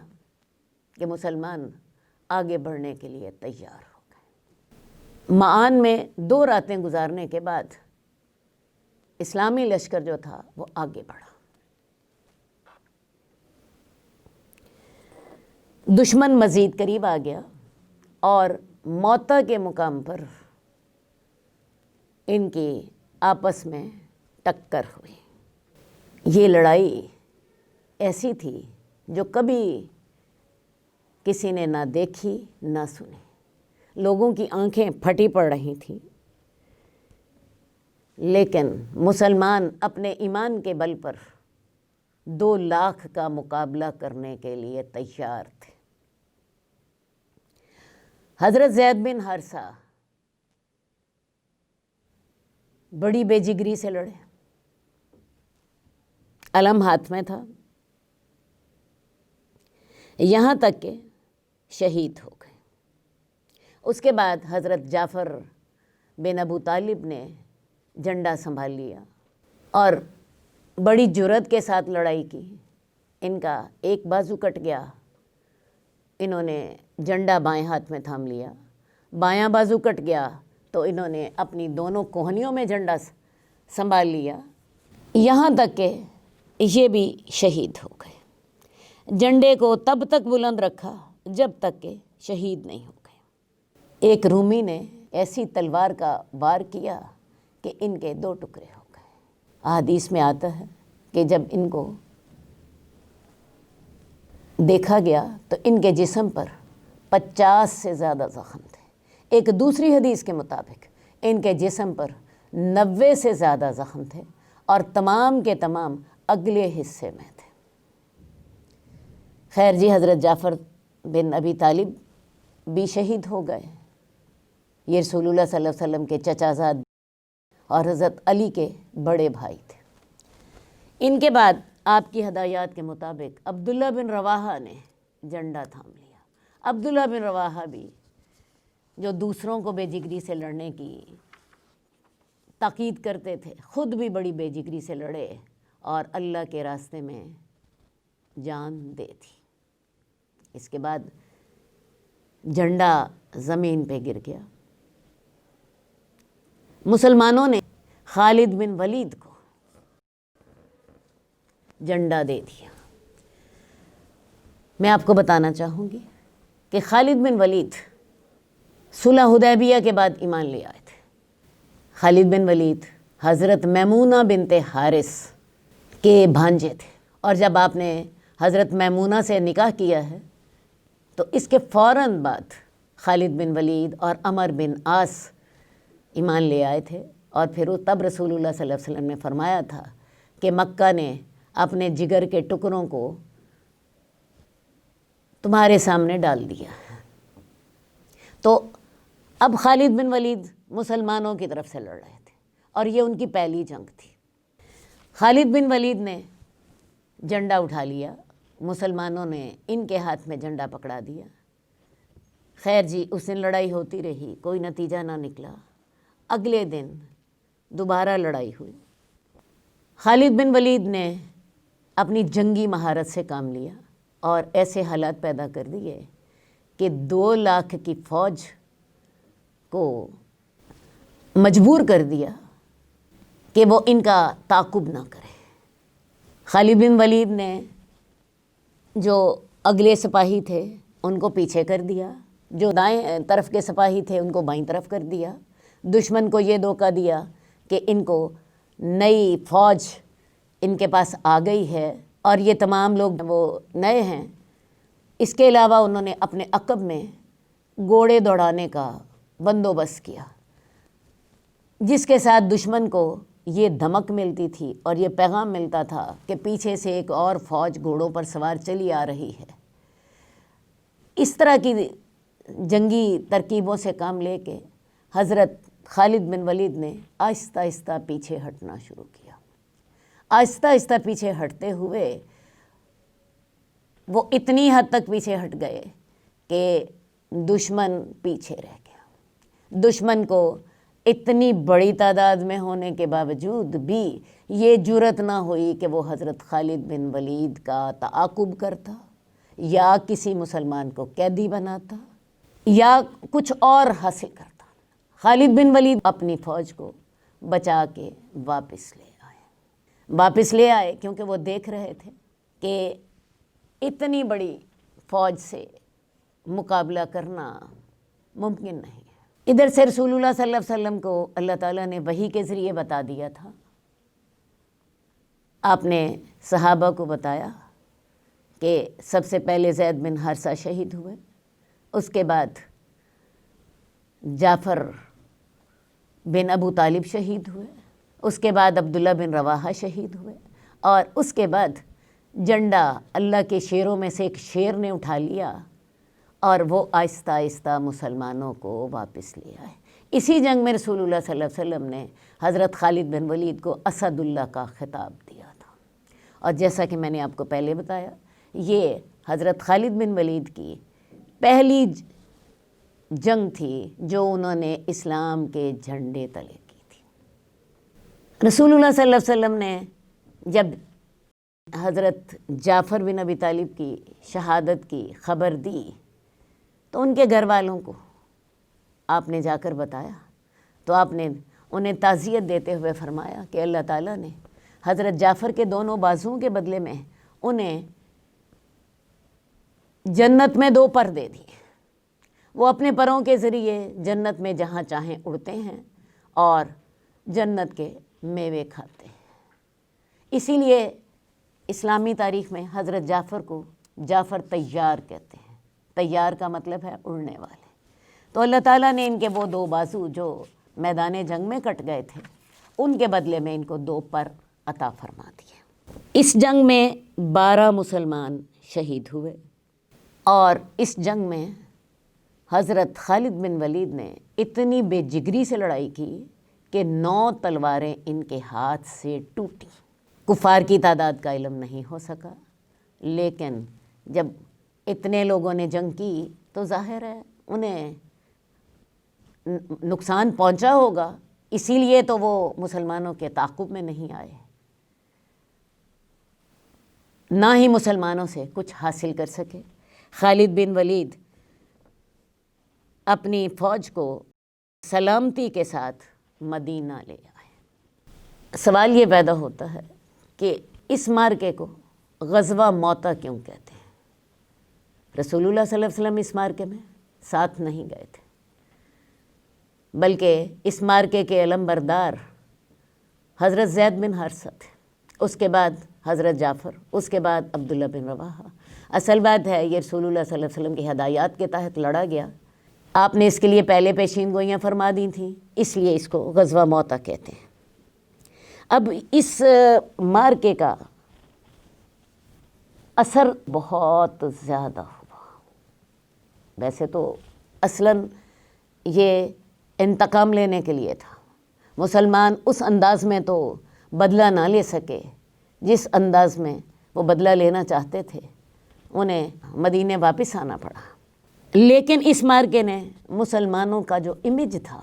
کہ مسلمان آگے بڑھنے کے لیے تیار ہو گئے۔ معان میں 2 راتیں گزارنے کے بعد اسلامی لشکر جو تھا وہ آگے بڑھا۔ دشمن مزید قریب آ گیا اور موتا کے مقام پر ان کی آپس میں ٹکر ہوئی۔ یہ لڑائی ایسی تھی جو کبھی کسی نے نہ دیکھی نہ سنی۔ لوگوں کی آنکھیں پھٹی پڑ رہی تھیں، لیکن مسلمان اپنے ایمان کے بل پر 2 لاکھ کا مقابلہ کرنے کے لیے تیار تھے۔ حضرت زید بن حارثہ بڑی بے جگری سے لڑے، علم ہاتھ میں تھا، یہاں تک کہ شہید ہو گئے۔ اس کے بعد حضرت جعفر بن ابو طالب نے جھنڈا سنبھال لیا اور بڑی جرأت کے ساتھ لڑائی کی۔ ان کا ایک بازو کٹ گیا، انہوں نے جھنڈا بائیں ہاتھ میں تھام لیا۔ بایاں بازو کٹ گیا تو انہوں نے اپنی دونوں کوہنیوں میں جھنڈا سنبھال لیا، یہاں تک کہ یہ بھی شہید ہو گئے۔ جھنڈے کو تب تک بلند رکھا جب تک کہ شہید نہیں ہو گئے۔ ایک رومی نے ایسی تلوار کا وار کیا کہ ان کے 2 ٹکڑے ہو گئے۔ احادیث میں آتا ہے کہ جب ان کو دیکھا گیا تو ان کے جسم پر 50 سے زیادہ زخم تھے۔ ایک دوسری حدیث کے مطابق ان کے جسم پر 90 سے زیادہ زخم تھے اور تمام کے تمام اگلے حصے میں تھے۔ خیر جی، حضرت جعفر بن ابی طالب بھی شہید ہو گئے۔ یہ رسول اللہ صلی اللہ علیہ وسلم کے چچا زاد اور حضرت علی کے بڑے بھائی تھے۔ ان کے بعد آپ کی ہدایات کے مطابق عبداللہ بن رواحہ نے جھنڈا تھام لیا۔ عبداللہ بن رواحہ بھی جو دوسروں کو بے جگری سے لڑنے کی تاکید کرتے تھے، خود بھی بڑی بے جگری سے لڑے اور اللہ کے راستے میں جان دے دی۔ اس کے بعد جھنڈا زمین پہ گر گیا۔ مسلمانوں نے خالد بن ولید کو جھنڈا دے دیا۔ میں آپ کو بتانا چاہوں گی کہ خالد بن ولید صلح حدیبیہ کے بعد ایمان لے آئے تھے۔ خالد بن ولید حضرت میمونہ بنت حارث کے بھانجے تھے، اور جب آپ نے حضرت میمونہ سے نکاح کیا ہے تو اس کے فوراً بعد خالد بن ولید اور عمر بن عاص ایمان لے آئے تھے، اور پھر تب رسول اللہ صلی اللہ علیہ وسلم نے فرمایا تھا کہ مکہ نے اپنے جگر کے ٹکڑوں کو تمہارے سامنے ڈال دیا ہے۔ تو اب خالد بن ولید مسلمانوں کی طرف سے لڑ رہے تھے اور یہ ان کی پہلی جنگ تھی۔ خالد بن ولید نے جھنڈا اٹھا لیا، مسلمانوں نے ان کے ہاتھ میں جھنڈا پکڑا دیا۔ خیر جی، اس دن لڑائی ہوتی رہی، کوئی نتیجہ نہ نکلا۔ اگلے دن دوبارہ لڑائی ہوئی۔ خالد بن ولید نے اپنی جنگی مہارت سے کام لیا اور ایسے حالات پیدا کر دیے کہ 2 لاکھ کی فوج کو مجبور کر دیا کہ وہ ان کا تعاقب نہ کرے۔ خالد بن ولید نے جو اگلے سپاہی تھے ان کو پیچھے کر دیا، جو دائیں طرف کے سپاہی تھے ان کو بائیں طرف کر دیا۔ دشمن کو یہ دھوکہ دیا کہ ان کو نئی فوج ان کے پاس آ گئی ہے اور یہ تمام لوگ وہ نئے ہیں۔ اس کے علاوہ انہوں نے اپنے عقب میں گھوڑے دوڑانے کا بندوبست کیا، جس کے ساتھ دشمن کو یہ دھمک ملتی تھی اور یہ پیغام ملتا تھا کہ پیچھے سے ایک اور فوج گھوڑوں پر سوار چلی آ رہی ہے۔ اس طرح کی جنگی ترکیبوں سے کام لے کے حضرت خالد بن ولید نے آہستہ آہستہ پیچھے ہٹنا شروع کیا۔ آہستہ آہستہ پیچھے ہٹتے ہوئے وہ اتنی حد تک پیچھے ہٹ گئے کہ دشمن پیچھے رہ گیا۔ دشمن کو اتنی بڑی تعداد میں ہونے کے باوجود بھی یہ جرأت نہ ہوئی کہ وہ حضرت خالد بن ولید کا تعاقب کرتا یا کسی مسلمان کو قیدی بناتا یا کچھ اور حاصل کرتا۔ خالد بن ولید اپنی فوج کو بچا کے واپس لے آئے کیونکہ وہ دیکھ رہے تھے کہ اتنی بڑی فوج سے مقابلہ کرنا ممکن نہیں ہے۔ ادھر سے رسول اللہ صلی اللہ علیہ وسلم کو اللہ تعالیٰ نے وحی کے ذریعے بتا دیا تھا۔ آپ نے صحابہ کو بتایا کہ سب سے پہلے زید بن حارثہ شہید ہوئے، اس کے بعد جعفر بن ابو طالب شہید ہوئے، اس کے بعد عبداللہ بن رواحہ شہید ہوئے، اور اس کے بعد جھنڈا اللہ کے شیروں میں سے ایک شیر نے اٹھا لیا اور وہ آہستہ آہستہ مسلمانوں کو واپس لے آئے۔ اسی جنگ میں رسول اللہ صلی اللہ علیہ وسلم نے حضرت خالد بن ولید کو اسد اللہ کا خطاب دیا تھا، اور جیسا کہ میں نے آپ کو پہلے بتایا یہ حضرت خالد بن ولید کی پہلی جنگ تھی جو انہوں نے اسلام کے جھنڈے تلے کی تھی۔ رسول اللہ صلی اللہ علیہ وسلم نے جب حضرت جعفر بن ابی طالب کی شہادت کی خبر دی تو ان کے گھر والوں کو آپ نے جا کر بتایا، تو آپ نے انہیں تعزیت دیتے ہوئے فرمایا کہ اللہ تعالیٰ نے حضرت جعفر کے دونوں بازوؤں کے بدلے میں انہیں جنت میں 2 پر دے دیے۔ وہ اپنے پروں کے ذریعے جنت میں جہاں چاہیں اڑتے ہیں اور جنت کے میوے کھاتے ہیں۔ اسی لیے اسلامی تاریخ میں حضرت جعفر کو جعفر طیار کہتے ہیں۔ طیار کا مطلب ہے اڑنے والے۔ تو اللہ تعالیٰ نے ان کے وہ 2 بازو جو میدان جنگ میں کٹ گئے تھے ان کے بدلے میں ان کو 2 پر عطا فرما دیے۔ اس جنگ میں 12 مسلمان شہید ہوئے، اور اس جنگ میں حضرت خالد بن ولید نے اتنی بے جگری سے لڑائی کی کہ 9 تلواریں ان کے ہاتھ سے ٹوٹی۔ کفار کی تعداد کا علم نہیں ہو سکا، لیکن جب اتنے لوگوں نے جنگ کی تو ظاہر ہے انہیں نقصان پہنچا ہوگا، اسی لیے تو وہ مسلمانوں کے تعاقب میں نہیں آئے، نہ ہی مسلمانوں سے کچھ حاصل کر سکے۔ خالد بن ولید اپنی فوج کو سلامتی کے ساتھ مدینہ لے آئے۔ سوال یہ پیدا ہوتا ہے کہ اس مارکے کو غزوہ موتا کیوں کہتے ہیں؟ رسول اللہ صلی اللہ علیہ وسلم اس مارکے میں ساتھ نہیں گئے تھے، بلکہ اس مارکے کے علم بردار حضرت زید بن حارثہ تھے، اس کے بعد حضرت جعفر، اس کے بعد عبداللہ بن رواحہ۔ اصل بات ہے یہ رسول اللہ صلی اللہ علیہ وسلم کی ہدایات کے تحت لڑا گیا، آپ نے اس کے لیے پہلے پیشین گوئیاں فرما دی تھیں، اس لیے اس کو غزوہ موتا کہتے ہیں۔ اب اس مارکے کا اثر بہت زیادہ ہوا۔ ویسے تو اصلاً یہ انتقام لینے کے لیے تھا، مسلمان اس انداز میں تو بدلہ نہ لے سکے جس انداز میں وہ بدلہ لینا چاہتے تھے، انہیں مدینے واپس آنا پڑا۔ لیکن اس مارکے نے مسلمانوں کا جو امیج تھا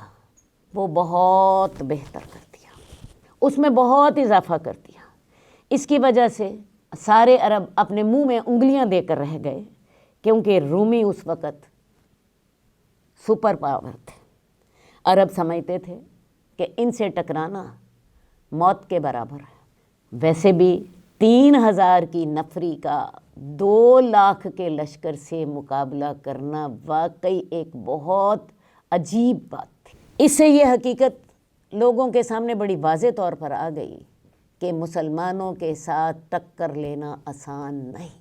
وہ بہت بہتر کر دیا، اس میں بہت اضافہ کر دیا۔ اس کی وجہ سے سارے عرب اپنے منہ میں انگلیاں دے کر رہ گئے، کیونکہ رومی اس وقت سپر پاور تھے۔ عرب سمجھتے تھے کہ ان سے ٹکرانا موت کے برابر ہے۔ ویسے بھی 3000 کی نفری کا 2 لاکھ کے لشکر سے مقابلہ کرنا واقعی ایک بہت عجیب بات تھی۔ اس سے یہ حقیقت لوگوں کے سامنے بڑی واضح طور پر آ گئی کہ مسلمانوں کے ساتھ ٹکر لینا آسان نہیں۔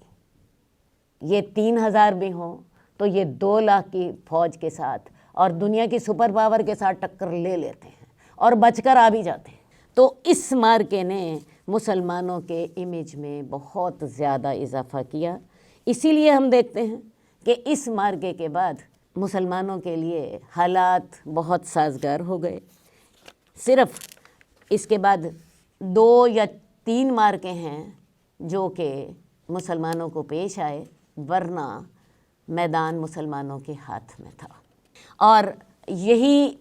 یہ 3000 بھی ہوں تو یہ 2 لاکھ کی فوج کے ساتھ اور دنیا کی سپر پاور کے ساتھ ٹکر لے لیتے ہیں اور بچ کر آ بھی جاتے ہیں۔ تو اس مارکے نے مسلمانوں کے امیج میں بہت زیادہ اضافہ کیا۔ اسی لیے ہم دیکھتے ہیں کہ اس مارکے کے بعد مسلمانوں کے لیے حالات بہت سازگار ہو گئے۔ صرف اس کے بعد 2 یا 3 مارکے ہیں جو کہ مسلمانوں کو پیش آئے، ورنہ میدان مسلمانوں کے ہاتھ میں تھا۔ اور یہی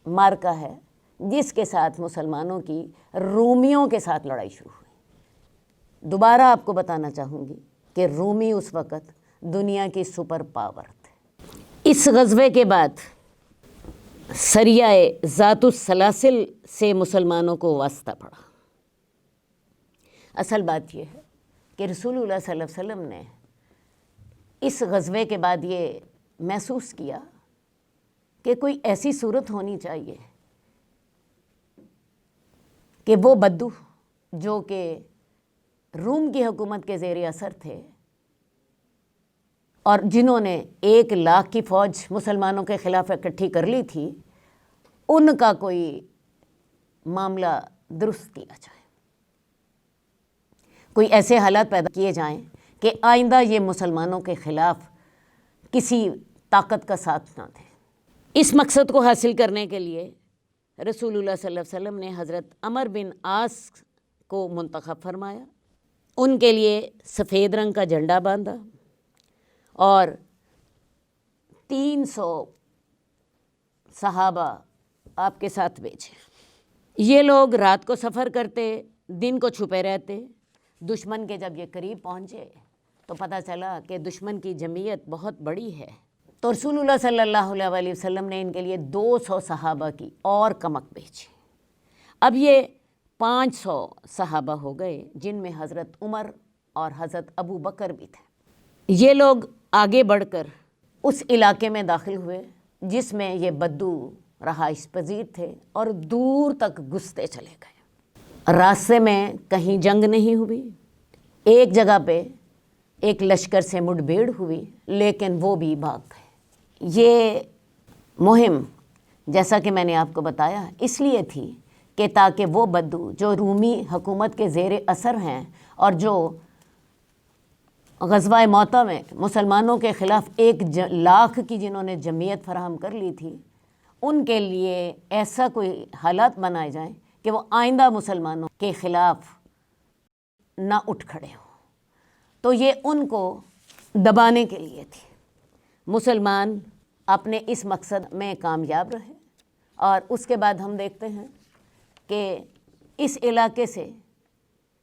مارکہ ہے جس کے ساتھ مسلمانوں کی رومیوں کے ساتھ لڑائی شروع ہوئی۔ دوبارہ آپ کو بتانا چاہوں گی کہ رومی اس وقت دنیا کی سپر پاور تھے۔ اس غزوے کے بعد سریہ ذات السلاسل سے مسلمانوں کو واسطہ پڑا۔ اصل بات یہ ہے کہ رسول اللہ صلی اللہ علیہ وسلم نے اس غزوے کے بعد یہ محسوس کیا کہ کوئی ایسی صورت ہونی چاہیے کہ وہ بدو جو کہ روم کی حکومت کے زیر اثر تھے اور جنہوں نے 1,00,000 کی فوج مسلمانوں کے خلاف اکٹھی کر لی تھی، ان کا کوئی معاملہ درست کیا جائے، کوئی ایسے حالات پیدا کیے جائیں کہ آئندہ یہ مسلمانوں کے خلاف کسی طاقت کا ساتھ نہ دیں۔ اس مقصد کو حاصل کرنے کے لیے رسول اللہ صلی اللہ علیہ وسلم نے حضرت عمر بن عاص کو منتخب فرمایا، ان کے لیے سفید رنگ کا جھنڈا باندھا اور 300 صحابہ آپ کے ساتھ بھیجے۔ یہ لوگ رات کو سفر کرتے، دن کو چھپے رہتے۔ دشمن کے جب یہ قریب پہنچے تو پتہ چلا کہ دشمن کی جمعیت بہت بڑی ہے، تو رسول اللہ صلی اللہ علیہ وسلم نے ان کے لیے 200 صحابہ کی اور کمک بھیجی۔ اب یہ 500 صحابہ ہو گئے، جن میں حضرت عمر اور حضرت ابو بکر بھی تھے۔ یہ لوگ آگے بڑھ کر اس علاقے میں داخل ہوئے جس میں یہ بدو رہائش پذیر تھے اور دور تک گھستے چلے گئے۔ راستے میں کہیں جنگ نہیں ہوئی، ایک جگہ پہ ایک لشکر سے مڈ بھیڑ ہوئی، لیکن وہ بھی بھاگ گئے۔ یہ مہم، جیسا کہ میں نے آپ کو بتایا، اس لیے تھی کہ تاکہ وہ بدو جو رومی حکومت کے زیر اثر ہیں اور جو غزوہ موطا میں مسلمانوں کے خلاف 1,00,000 کی جنہوں نے جمعیت فراہم کر لی تھی، ان کے لیے ایسا کوئی حالات بنائے جائیں کہ وہ آئندہ مسلمانوں کے خلاف نہ اٹھ کھڑے ہوں۔ تو یہ ان کو دبانے کے لیے تھی۔ مسلمان اپنے اس مقصد میں کامیاب رہے، اور اس کے بعد ہم دیکھتے ہیں کہ اس علاقے سے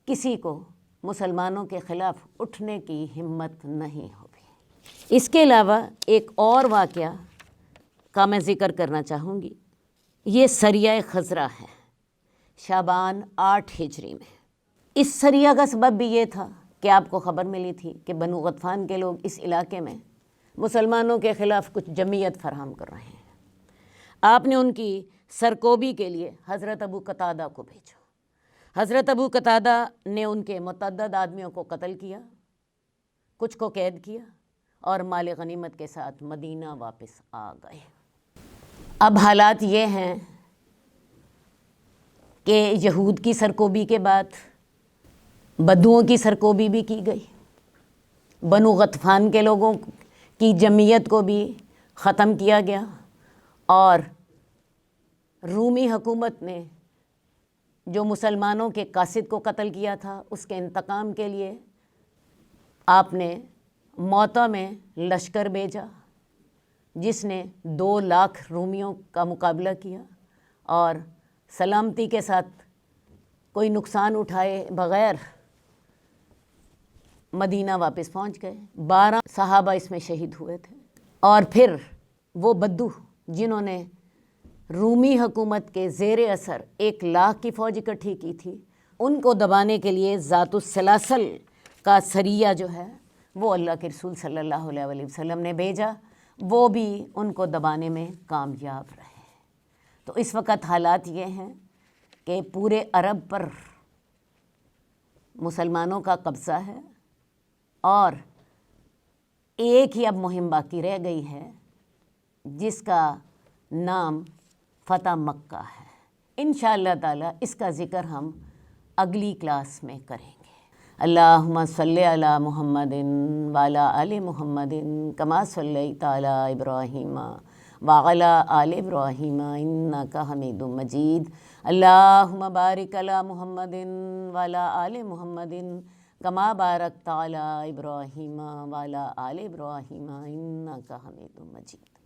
کسی کو مسلمانوں کے خلاف اٹھنے کی ہمت نہیں ہوئی۔ اس کے علاوہ ایک اور واقعہ کا میں ذکر کرنا چاہوں گی۔ یہ سریہ خزرہ ہے، شعبان 8 ہجری میں۔ اس سریہ کا سبب بھی یہ تھا کہ آپ کو خبر ملی تھی کہ بنو غطفان کے لوگ اس علاقے میں مسلمانوں کے خلاف کچھ جمعیت فراہم کر رہے ہیں۔ آپ نے ان کی سرکوبی کے لیے حضرت ابو قتادہ کو بھیجا۔ حضرت ابو قتادہ نے ان کے متعدد آدمیوں کو قتل کیا، کچھ کو قید کیا اور مال غنیمت کے ساتھ مدینہ واپس آ گئے۔ اب حالات یہ ہیں کہ یہود کی سرکوبی کے بعد بدوؤں کی سرکوبی بھی کی گئی، بنو غطفان کے لوگوں کی جمعیت کو بھی ختم کیا گیا، اور رومی حکومت نے جو مسلمانوں کے قاصد کو قتل کیا تھا اس کے انتقام کے لیے آپ نے موطا میں لشکر بھیجا، جس نے 2,00,000 رومیوں کا مقابلہ کیا اور سلامتی کے ساتھ کوئی نقصان اٹھائے بغیر مدینہ واپس پہنچ گئے۔ 12 صحابہ اس میں شہید ہوئے تھے۔ اور پھر وہ بدو جنہوں نے رومی حکومت کے زیر اثر 1,00,000 کی فوج اکٹھی کی تھی، ان کو دبانے کے لیے ذات السلاسل کا سریہ جو ہے وہ اللہ کے رسول صلی اللہ علیہ وسلم نے بھیجا، وہ بھی ان کو دبانے میں کامیاب رہے۔ تو اس وقت حالات یہ ہیں کہ پورے عرب پر مسلمانوں کا قبضہ ہے، اور ایک ہی اب مہم باقی رہ گئی ہے جس کا نام فتح مکہ ہے۔ انشاءاللہ تعالی اس کا ذکر ہم اگلی کلاس میں کریں گے۔ اللہم صلی علی محمد وعلی آل محمد کما صلیت علی ابراہیم وعلی آل ابراہیم انک حمید مجید۔ اللہم بارک علی محمد وعلی آل محمد کما بارکت علی ابراہیم وعلی آل ابراہیم انک حمید مجید۔